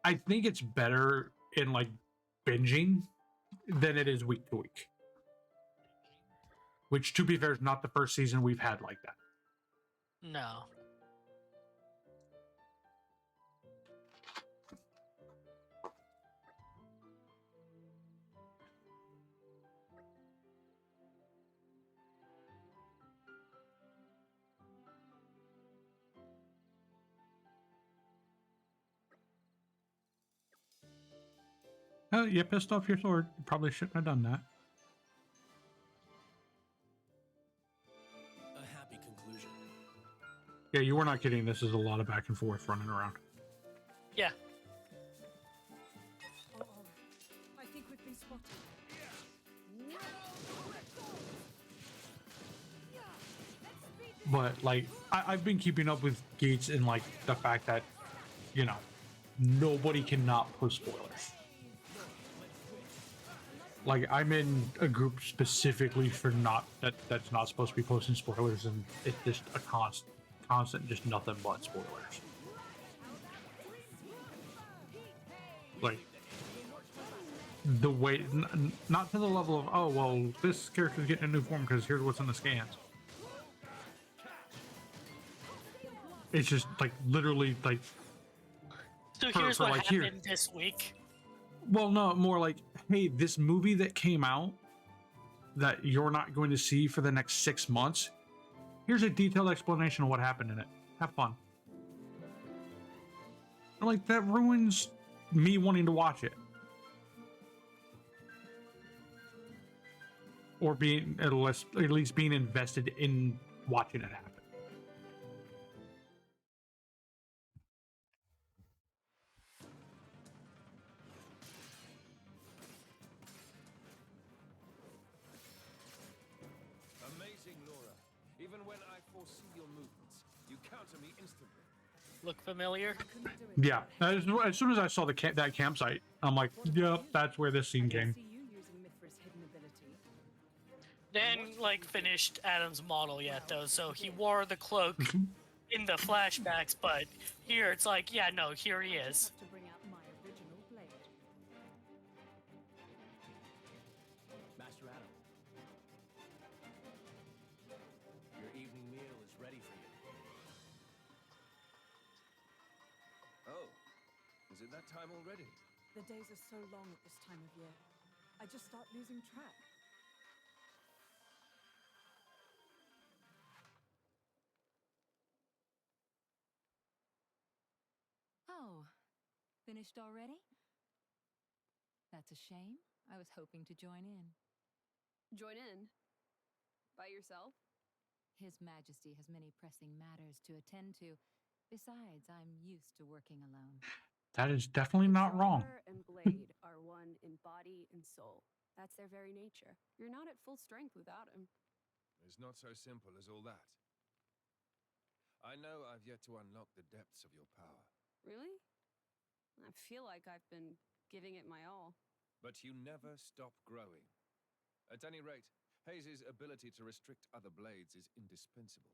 I think it's better in like binging than it is week to week. Which, to be fair, is not the first season we've had like that. No. Oh, you pissed off your sword. You probably shouldn't have done that. A happy conclusion. Yeah, you were not kidding. This is a lot of back and forth running around. Yeah. I think we've been spotted. But like I've been keeping up with Gates in like the fact that, you know, nobody cannot post spoilers. Like I'm in a group specifically for that's not supposed to be posting spoilers, and it's just a constant just nothing but spoilers. Like the way, not to the level of, oh well, this character's getting a new form because here's what's in the scans. It's just like literally like. So here's for what like happened this week. Well, no, more like, hey, this movie that came out that you're not going to see for the next 6 months, here's a detailed explanation of what happened in it. Have fun. Like, that ruins me wanting to watch it. Or being, at least being invested in watching it happen. Amazing, Laura. Even when I foresee your movements, you counter me instantly. Look familiar? Yeah, as soon as I saw that campsite, I'm like, yep, that's where this scene came. See you using Mithra's hidden ability. Then, like, finished Adam's model yet, though, so he wore the cloak in the flashbacks, but here it's like, yeah, no, here he is. Have to bring out my original blade. Master Adam. Your evening meal is ready for you. Oh, is it that time already? The days are so long at this time of year. I just start losing track. Oh, finished already? That's a shame. I was hoping to join in. Join in? By yourself? His Majesty has many pressing matters to attend to. Besides, I'm used to working alone. That is definitely not wrong. Driver and blade are one in body and soul. That's their very nature. You're not at full strength without him. It's not so simple as all that. I know I've yet to unlock the depths of your power. Really? I feel like I've been giving it my all. But you never stop growing. At any rate, Hayes' ability to restrict other blades is indispensable.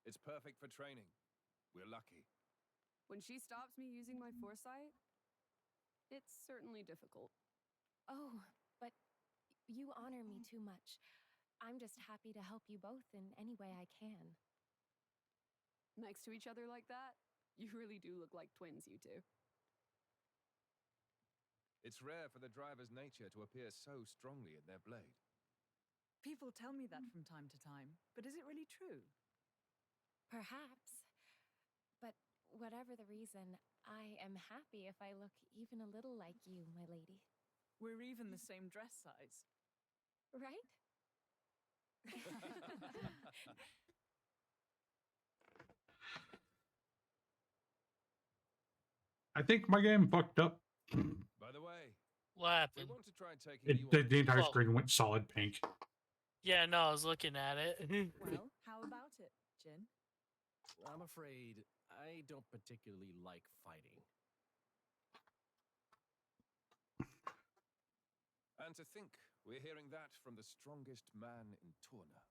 It's perfect for training. We're lucky. When she stops me using my foresight, it's certainly difficult. Oh, but you honor me too much. I'm just happy to help you both in any way I can. Next to each other like that, you really do look like twins, you two. It's rare for the driver's nature to appear so strongly in their blade. People tell me that from time to time, but is it really true? Perhaps. But whatever the reason, I am happy if I look even a little like you, my lady. We're even the same dress size. Right? I think my game fucked up. By the way, What we happened? want to try taking you The on. entire Oh. screen went solid pink. Yeah, no, I was looking at it. Well, how about it, Jin? I'm afraid I don't particularly like fighting. And to think, we're hearing that from the strongest man in Torna.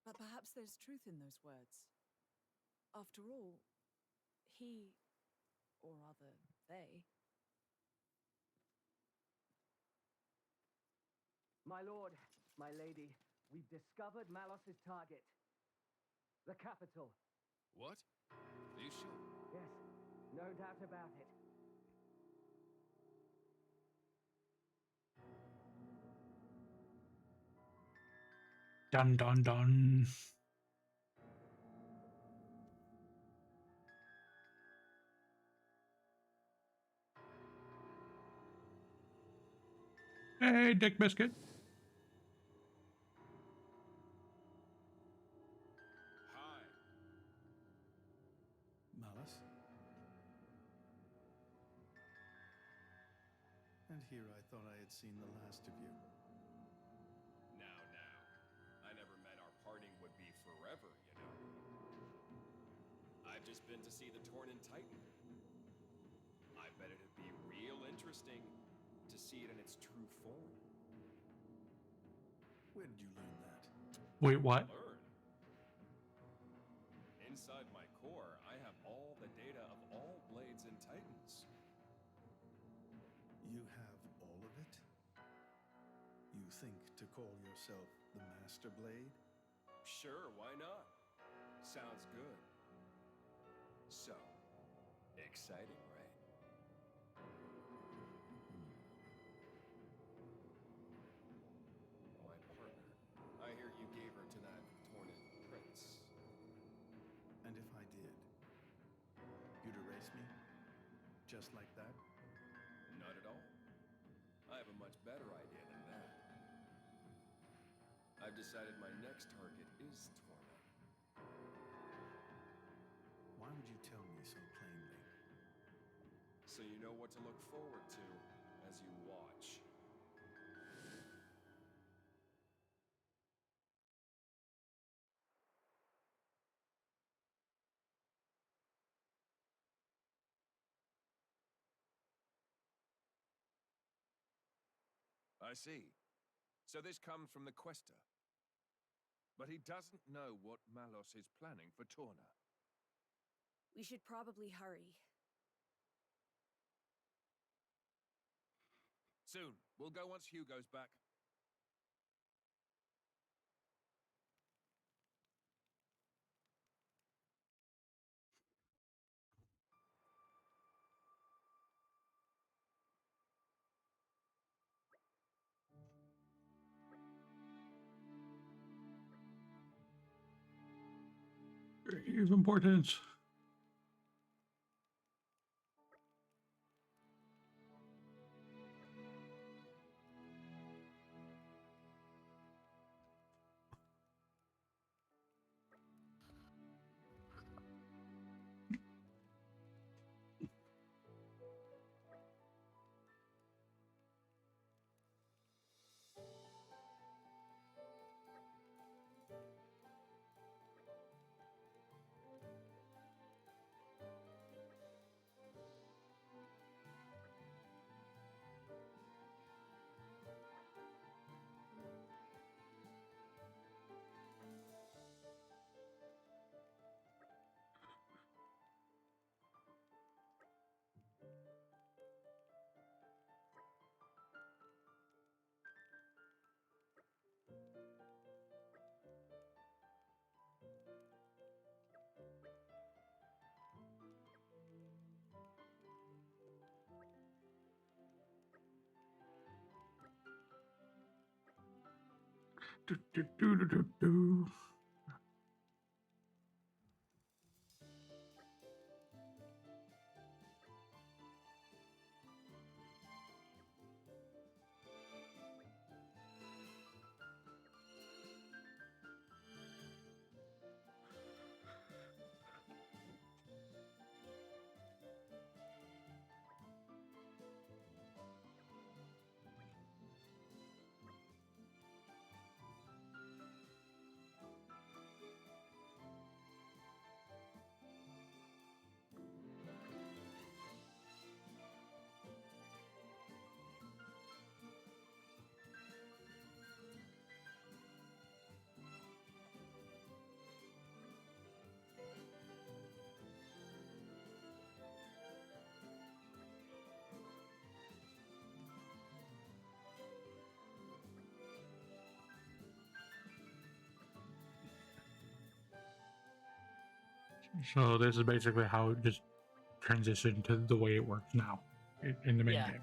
But perhaps there's truth in those words. After all, he, or rather, they. My lord, my lady, we've discovered Malos's target. The capital. What? Are you sure? Yes, no doubt about it. Dun dun dun. Hey, Dick Biscuit. Hi. Malos? And here I thought I had seen the last of you. Now. I never meant our parting would be forever, you know. I've just been to see the Tornan Titan. I bet it'd be real interesting to see it in its true form. Where did you learn that? Wait, what? Learn. Inside my core, I have all the data of all blades and titans. You have all of it? You think to call yourself the Master Blade? Sure, why not? Sounds good. So, exciting, right? My partner. I hear you gave her to that Tornan just like that? Not at all. I have a much better idea than that. I've decided my next target is Torna. Why would you tell me so plainly? So you know what to look forward to as you watch. I see. So this comes from the Quester. But he doesn't know what Malos is planning for Torna. We should probably hurry. Soon. We'll go once Hugo's back. Grave importance. Do, do, do, do, do, do. So this is basically how it just transitioned to the way it works now in the main Yeah. game.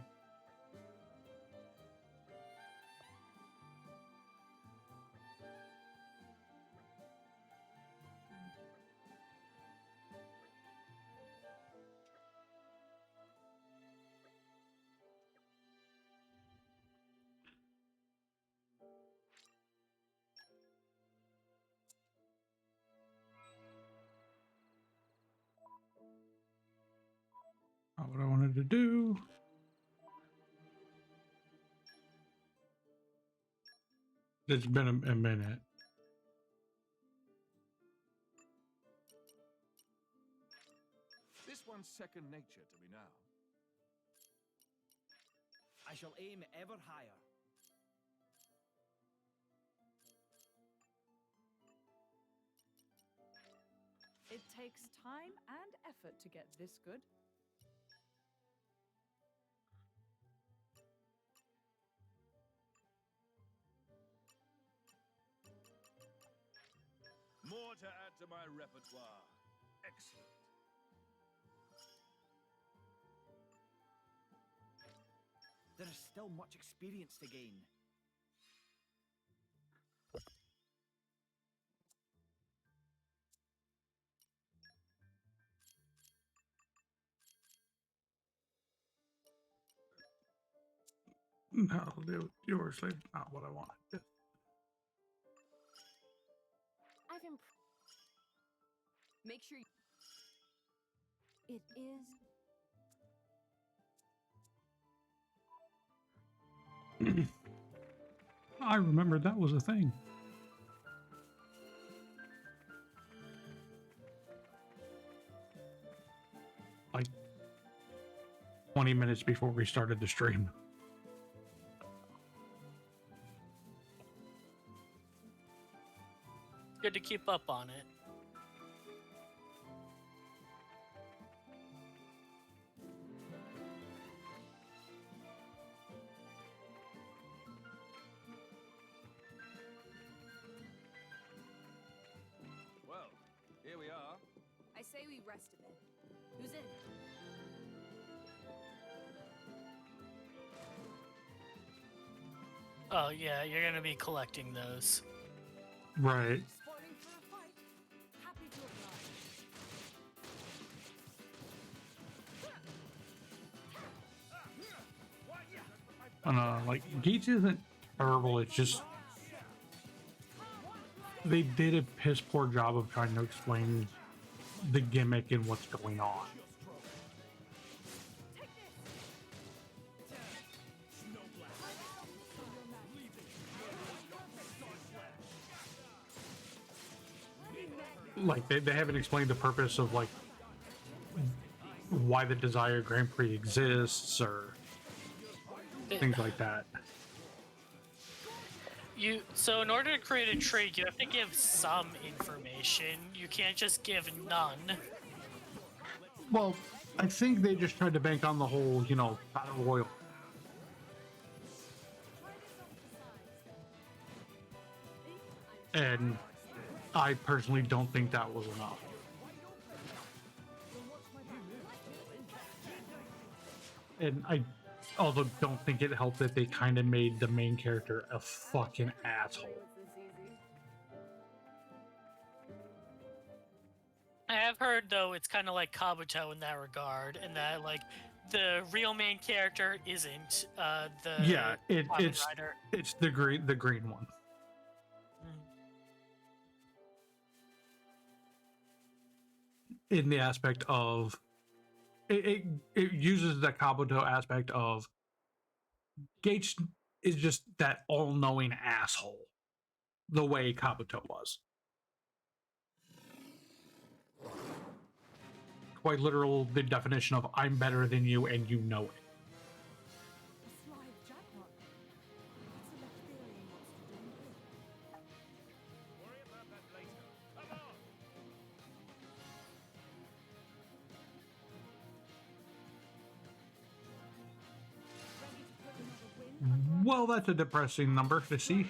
What I wanted to do. It's been a minute. This one's second nature to me now. I shall aim ever higher. It takes time and effort to get this good. More to add to my repertoire. Excellent. There is still much experience to gain. No, yours like not what I wanted. I've Make sure you... It is. I remember that was a thing. Like 20 minutes before we started the stream. Good to keep up on it. Well, here we are. I say we rest a bit. Who's in? Oh yeah, you're gonna be collecting those. Right. Spoiling for a fight. Happy to oblige. And like Gates isn't terrible, it's just they did a piss poor job of trying to explain the gimmick and what's going on. Like they haven't explained the purpose of like why the Desire Grand Prix exists or things like that. So in order to create a trade, you have to give some information. You can't just give none. Well, I think they just tried to bank on the whole, battle royal. And I personally don't think that was enough. And I also don't think it helped that they kind of made the main character a fucking asshole. I have heard though it's kind of like Kabuto in that regard, in that like the real main character isn't the Rider. It's the green one. In the aspect of it uses the Kabuto aspect of Gates is just that all-knowing asshole, the way Kabuto was. Quite literal, the definition of I'm better than you and you know it. Well, that's a depressing number to see.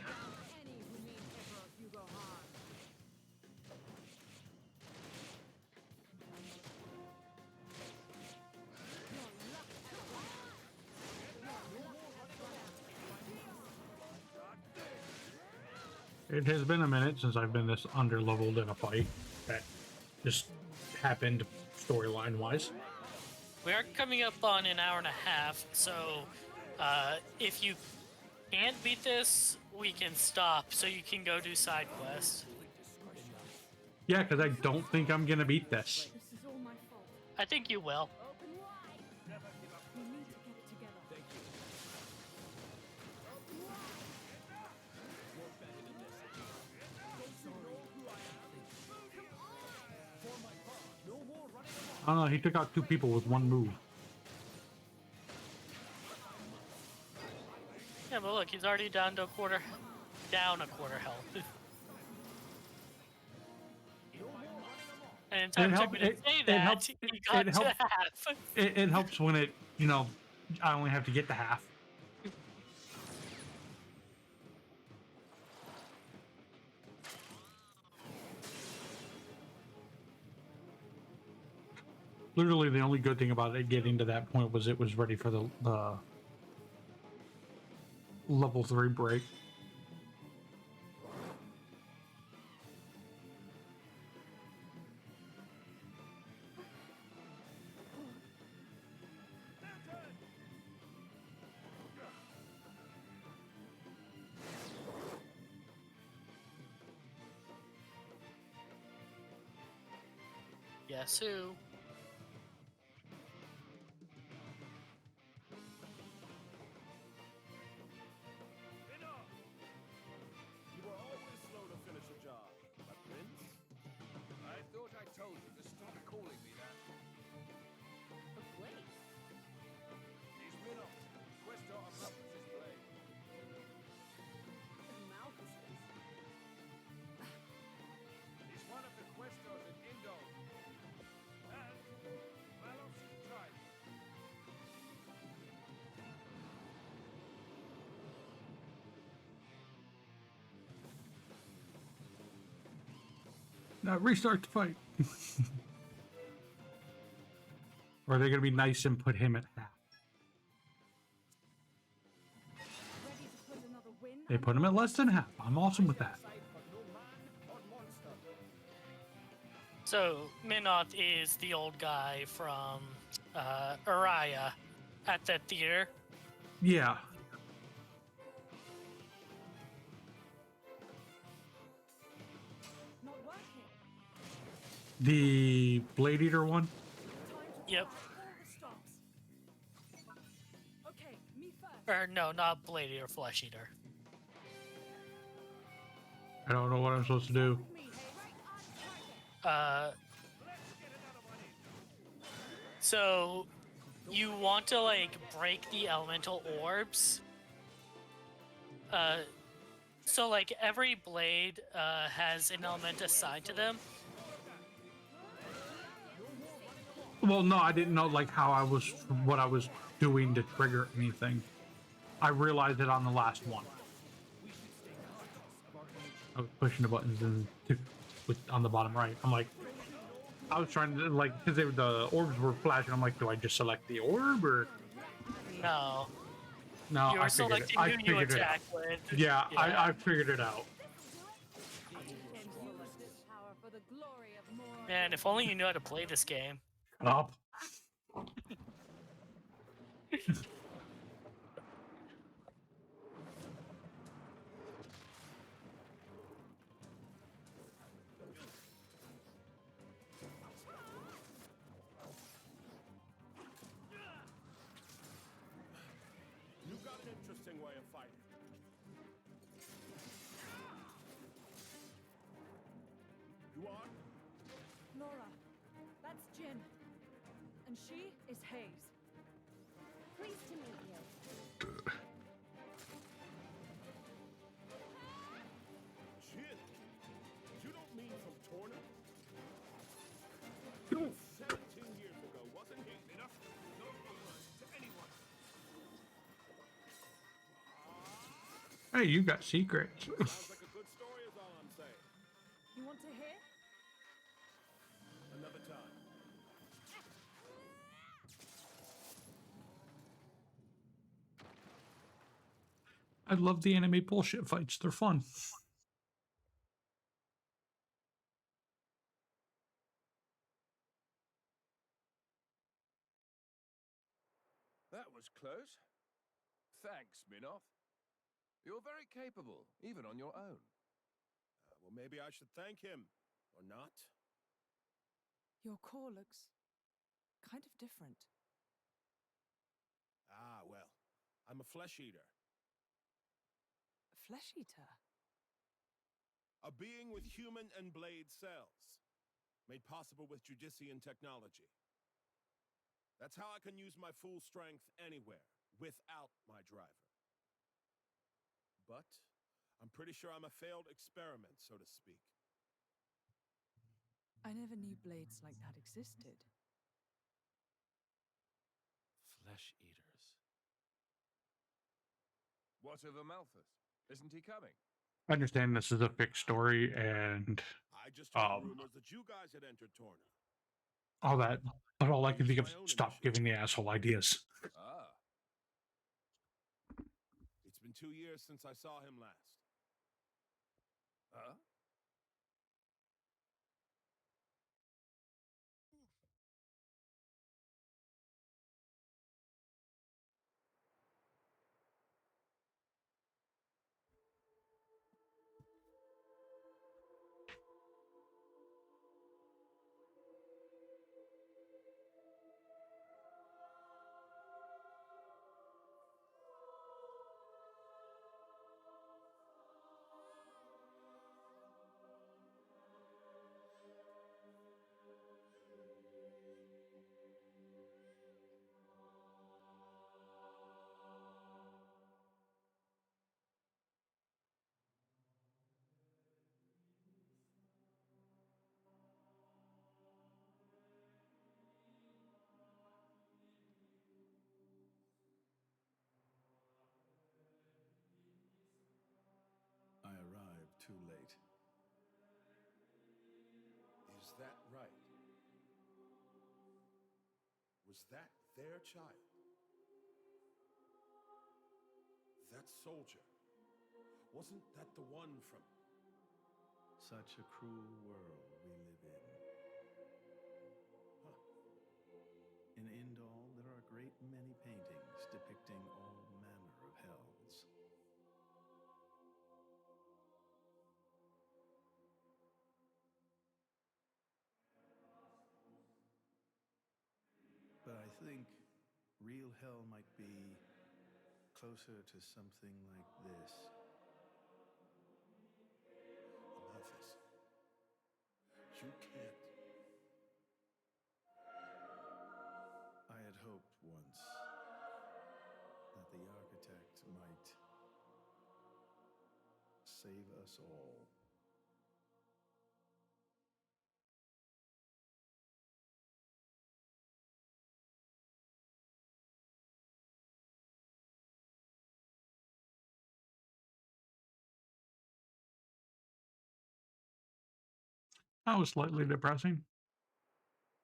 It has been a minute since I've been this underleveled in a fight that just happened storyline wise. We are coming up on an hour and a half, so if you can't beat this, we can stop so you can go do side quests. Yeah, because I don't think I'm gonna beat this. I think you will. I don't know, he took out 2 people with 1 move. Yeah, but look, he's already down to a quarter health. And in time took me to say that, he got to half. It helps when it, I only have to get to half. Literally, the only good thing about it getting to that point was it was ready for the level 3 break. Guess who? You were always slow to finish a job, my prince. I thought I told you to stop calling me that. But Blade, He's Minox, Questor of Malthus's blade. Malthus's. He's one of the Questors in Indol. And Malos tribe. Now restart the fight. Or are they gonna be nice and put him at half? Ready to put another win? They put him at less than half. I'm awesome with that. So Minoth is the old guy from Uriah at that theater. Yeah. Not working. The Blade Eater one? Yep. All the stops. Okay, me first. Or no, not Blade Eater, Flesh Eater. I don't know what I'm supposed to do. Me, hey, So you want to like break the elemental orbs. So like every blade has an element assigned to them. Well, no, I didn't know like what I was doing to trigger anything. I realized it on the last one. I was pushing the buttons and on the bottom right. I'm like, I was trying to like because the orbs were flashing. I'm like, do I just select the orb or No. no? You I were figured it. selecting I who you figured it out. attack with. Yeah, I figured it out. Man, if only you knew how to play this game. Up. You've got an interesting way of fighting. You on? Laura, that's Jin. And she is Hayes. Pleased to meet you. Jin? You don't mean from Torna? 17 years ago, wasn't he? Enough. No words to anyone. Hey, you got secrets. Sounds like a good story is all I'm saying. You want to hear? Another time. I love the anime bullshit fights. They're fun. That was close. Thanks, Minoth. You're very capable, even on your own. Well, maybe I should thank him. Or not? Your core looks kind of different. Ah, well. I'm a flesh eater. A flesh eater? A being with human and blade cells. Made possible with Judician technology. That's how I can use my full strength anywhere, without my driver. But I'm pretty sure I'm a failed experiment, so to speak. I never knew blades like that existed. Flesh eaters. What of Amalthus? Isn't he coming? I understand this is a fixed story and I just heard rumors that you guys had entered Torna. all that, but all I can think of is stop giving the asshole ideas. Ah. It's been 2 years since I saw him last. Huh? too late. Is that right? Was that their child? That soldier? Wasn't that the one from... Such a cruel world we live in. Huh. In Indal, there are a great many paintings depicting all manner of hells. But I think real hell might be closer to something like this. Amalthus. You can't... I had hoped once that the architect might save us all. That was slightly depressing.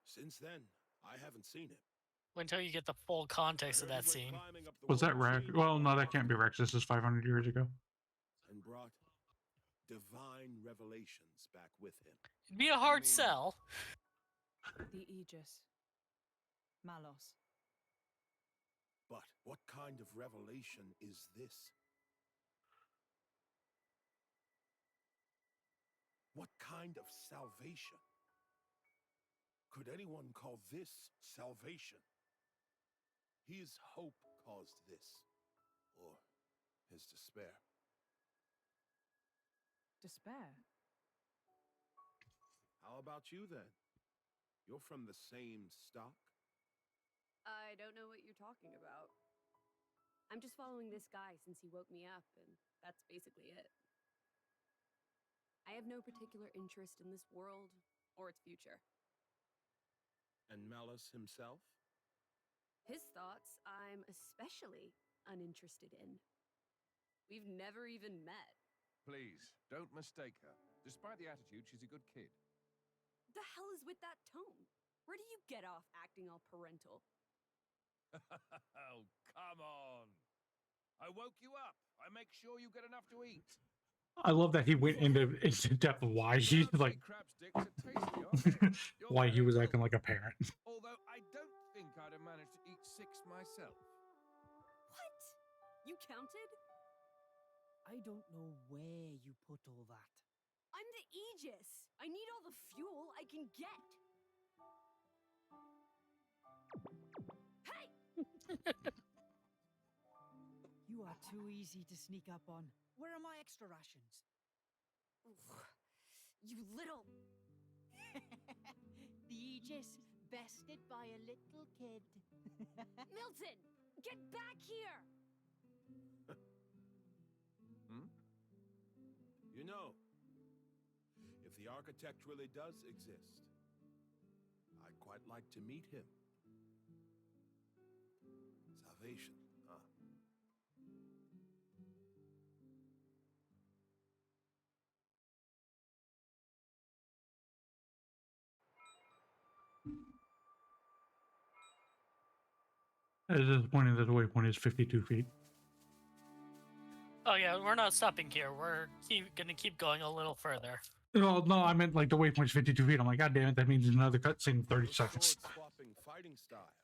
Since then, I haven't seen him. Until you get the full context of that scene. Was that Rex? Well, no, that can't be Rex. This is 500 years ago. And brought divine revelations back with him. It'd be a hard sell. The Aegis. Malos. But what kind of revelation is this? What kind of salvation? Could anyone call this salvation? His hope caused this, or his despair. Despair? How about you then? You're from the same stock? I don't know what you're talking about. I'm just following this guy since he woke me up, and that's basically it. I have no particular interest in this world or its future. And Malus himself? His thoughts, I'm especially uninterested in. We've never even met. Please, don't mistake her. Despite the attitude, she's a good kid. The hell is with that tone? Where do you get off acting all parental? Oh, come on. I woke you up. I make sure you get enough to eat. I love that he went into depth of why he like why he was acting like a parent. Although I don't think I'd have managed to eat 6 myself. What? You counted? I don't know where you put all that. I'm the Aegis. I need all the fuel I can get. Hey! You are too easy to sneak up on. Where are my extra rations? You little... The Aegis, bested by a little kid. Milton! Get back here! You know, if the architect really does exist, I'd quite like to meet him. Salvation, huh? It's disappointing that the waypoint is 52 feet. Oh yeah, we're not stopping here. We're gonna keep going a little further. No, no, I meant like the waypoint's 52 feet. I'm like, God damn it, that means another cutscene in 30 seconds. Sword-swapping fighting style.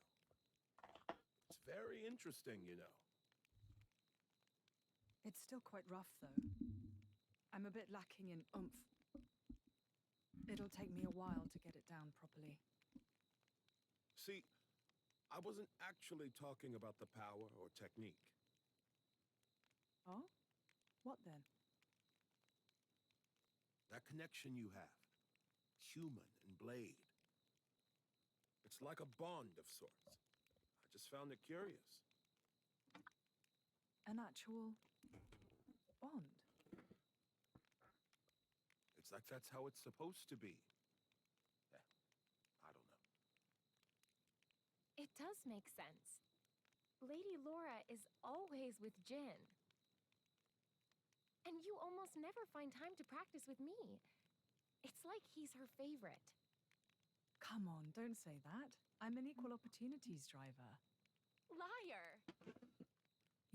It's very interesting, you know. It's still quite rough, though. I'm a bit lacking in oomph. It'll take me a while to get it down properly. See, I wasn't actually talking about the power or technique. Oh? What then? That connection you have, human and blade. It's like a bond of sorts. I just found it curious. An actual bond? It's like that's how it's supposed to be. I don't know. It does make sense. Lady Laura is always with Jin. And you almost never find time to practice with me. It's like he's her favorite. Come on, don't say that. I'm an equal opportunities driver. Liar!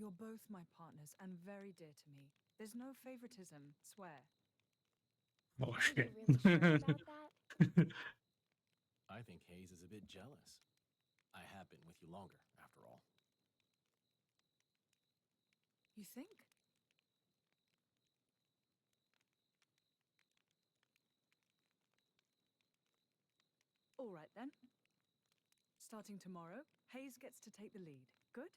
You're both my partners and very dear to me. There's no favoritism, swear. Oh, Are shit. you really sure about that? I think Hayes is a bit jealous. I have been with you longer, after all. You think? All right then. Starting tomorrow, Hayes gets to take the lead. Good?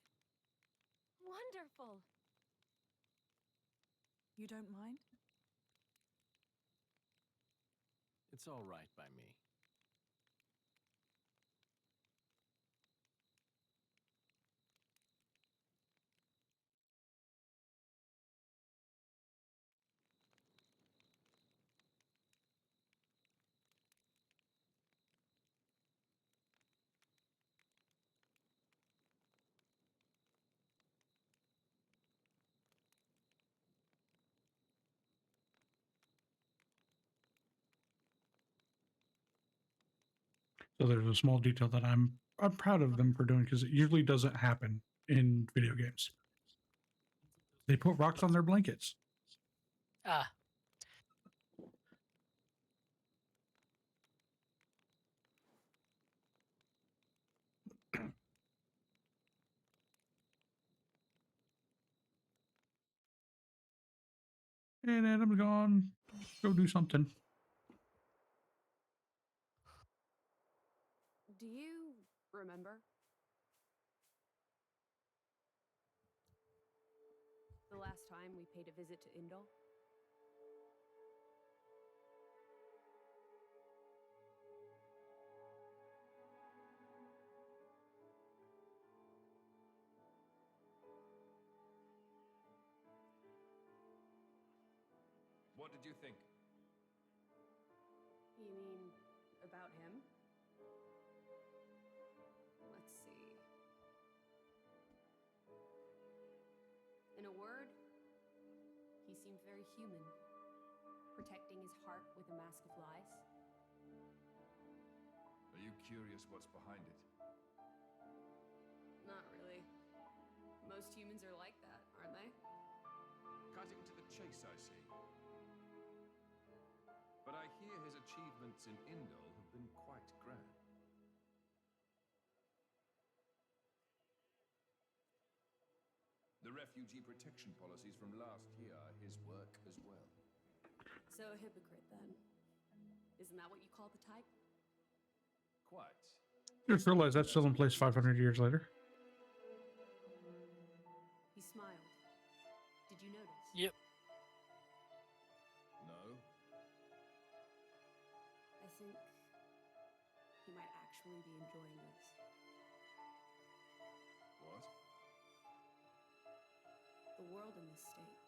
Wonderful! You don't mind? It's all right by me. So there's a small detail that I'm proud of them for doing because it usually doesn't happen in video games. They put rocks on their blankets. Ah. And Adam's gone. Go do something. Do you remember? The last time we paid a visit to Indal? What did you think? You mean about him? Let's see. In a word, he seemed very human, protecting his heart with a mask of lies. Are you curious what's behind it? Not really. Most humans are like that, aren't they? Cutting to the chase, I see. But I hear his achievements in Indal have been quite grand. The refugee protection policies from last year are his work as well. So a hypocrite, then. Isn't that what you call the type? Quite. Just realized that's still in place 500 years later. He smiled. Did you notice? Yep. No? I think he might actually be enjoying this. What? The world in this state.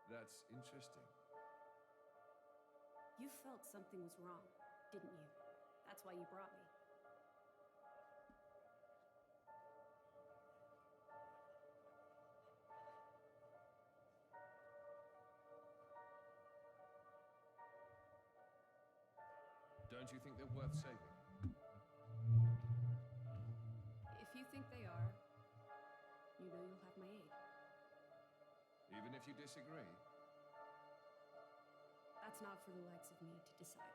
That's interesting. You felt something was wrong, didn't you? That's why you brought me. Don't you think they're worth saving? If you think they are, you know you'll have my aid. Even if you disagree? That's not for the likes of me to decide.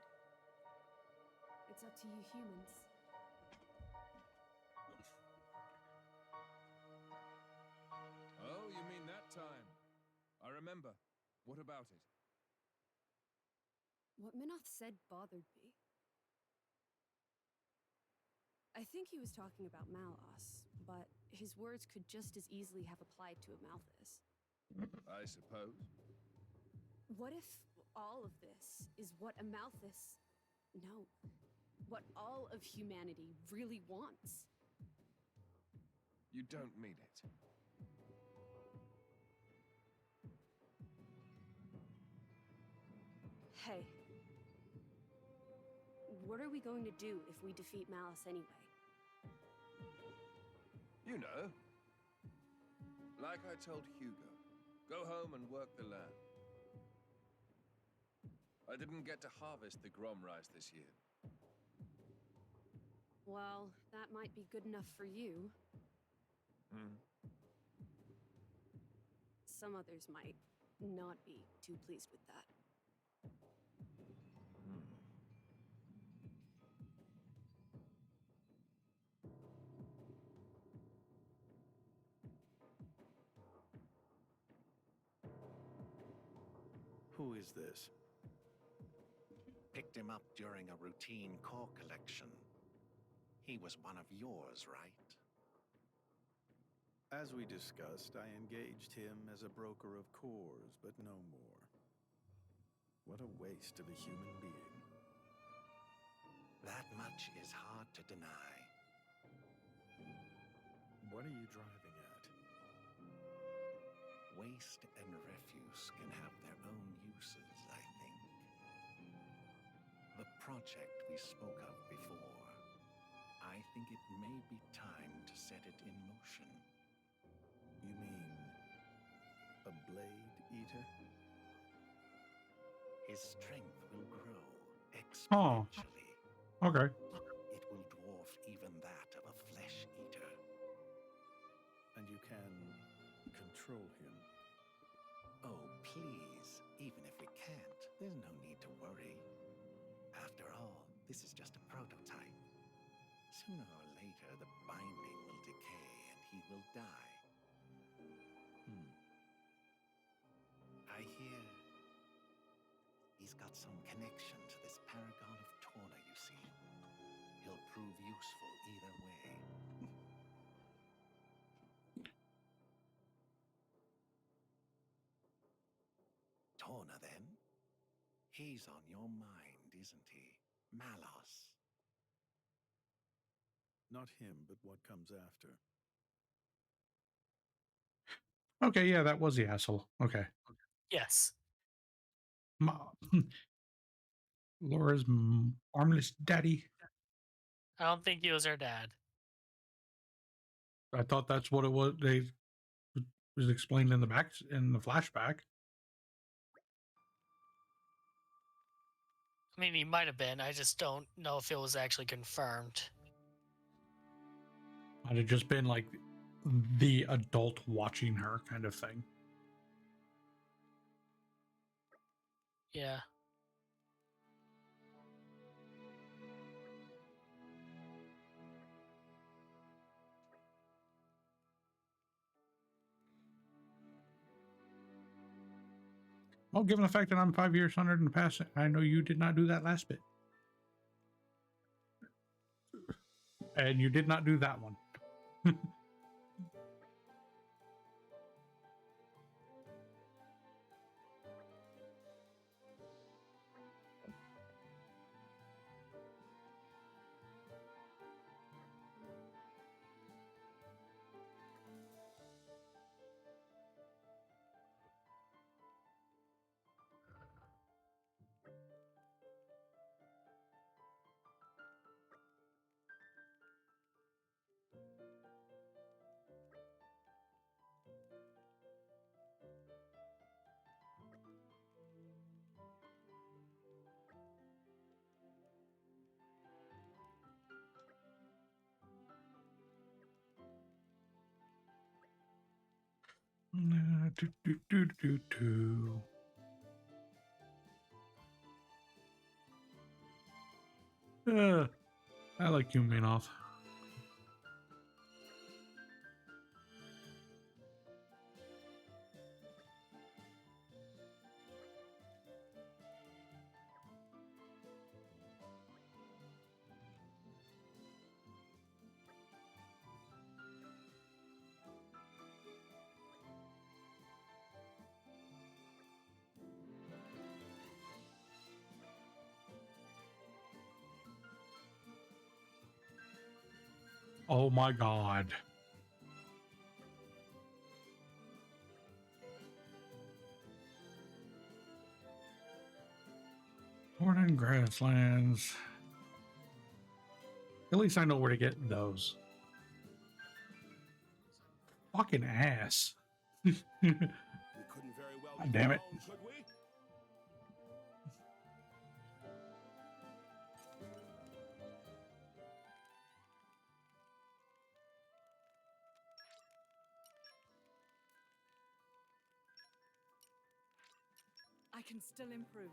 It's up to you humans. Oh, you mean that time? I remember. What about it? What Minoth said bothered me. I think he was talking about Malos, but his words could just as easily have applied to a Malthus. I suppose. What if all of this is what a Malthus... No. What all of humanity really wants? You don't mean it. Hey. What are we going to do if we defeat Malice anyway? You know. Like I told Hugo, Go home and work the land. I didn't get to harvest the Grom rice this year. Well, that might be good enough for you. Some others might not be too pleased with that. Who is this? Picked him up during a routine core collection. He was one of yours, right? As we discussed, I engaged him as a broker of cores, but no more. What a waste of a human being. That much is hard to deny. What are you driving at? Waste and refuse can have their own uses, I think. The project we spoke of before, I think it may be time to set it in motion. You mean a blade eater? His strength will grow Oh. exponentially. Okay. It will dwarf even that of a flesh eater. And you can control him? Oh, please. Even if we can't, there's no need to worry. After all, this is just a prototype. Sooner or later, the binding will decay and he will die. I hear he's got some connection to this paragon of Torna, you see. He'll prove useful either way. Torna, then? He's on your mind, isn't he? Malos. Not him, but what comes after. Okay, yeah, that was the asshole. Okay. Yes. Laura's armless daddy. I don't think he was her dad. I thought that's what it was. They was explained in the flashback. I mean, he might have been. I just don't know if it was actually confirmed. Might have just been like the adult watching her kind of thing. Yeah. Well, given the fact that I'm 5 years younger in the past, I know you did not do that last bit. And you did not do that one. I like you, Minoff. Oh my god. Torna and grasslands. At least I know where to get those. Fucking ass. We couldn't God damn it. Could we? I can still improve.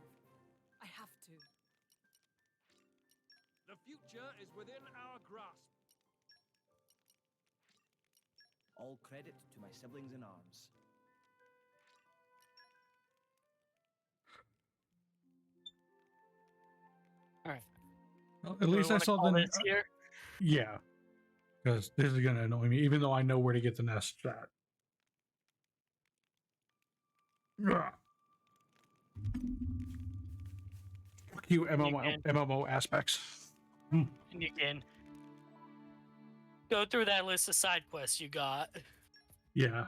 I have to. The future is within our grasp. All credit to my siblings in arms. All right. Well, at least I saw the here. yeah, because this is gonna annoy me, even though I know where to get the nest at. Ugh. Fuck you, MMO aspects. And you can go through that list of side quests you got. Yeah.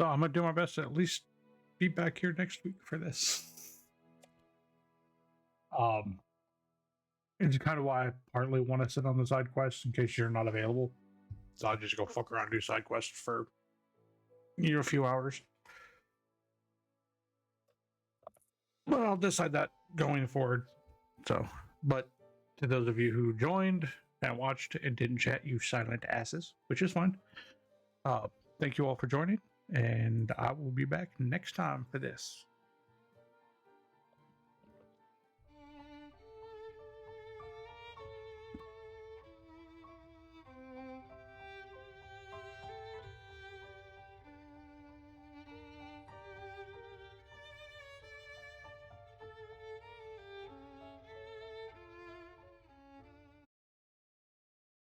So I'm gonna do my best to at least be back here next week for this. It's kind of why I partly want to sit on the side quests in case you're not available. So I'll just go fuck around and do side quests for a few hours. But I'll decide that going forward. So, but to those of you who joined and watched and didn't chat, you silent asses, which is fine. Thank you all for joining, and I will be back next time for this.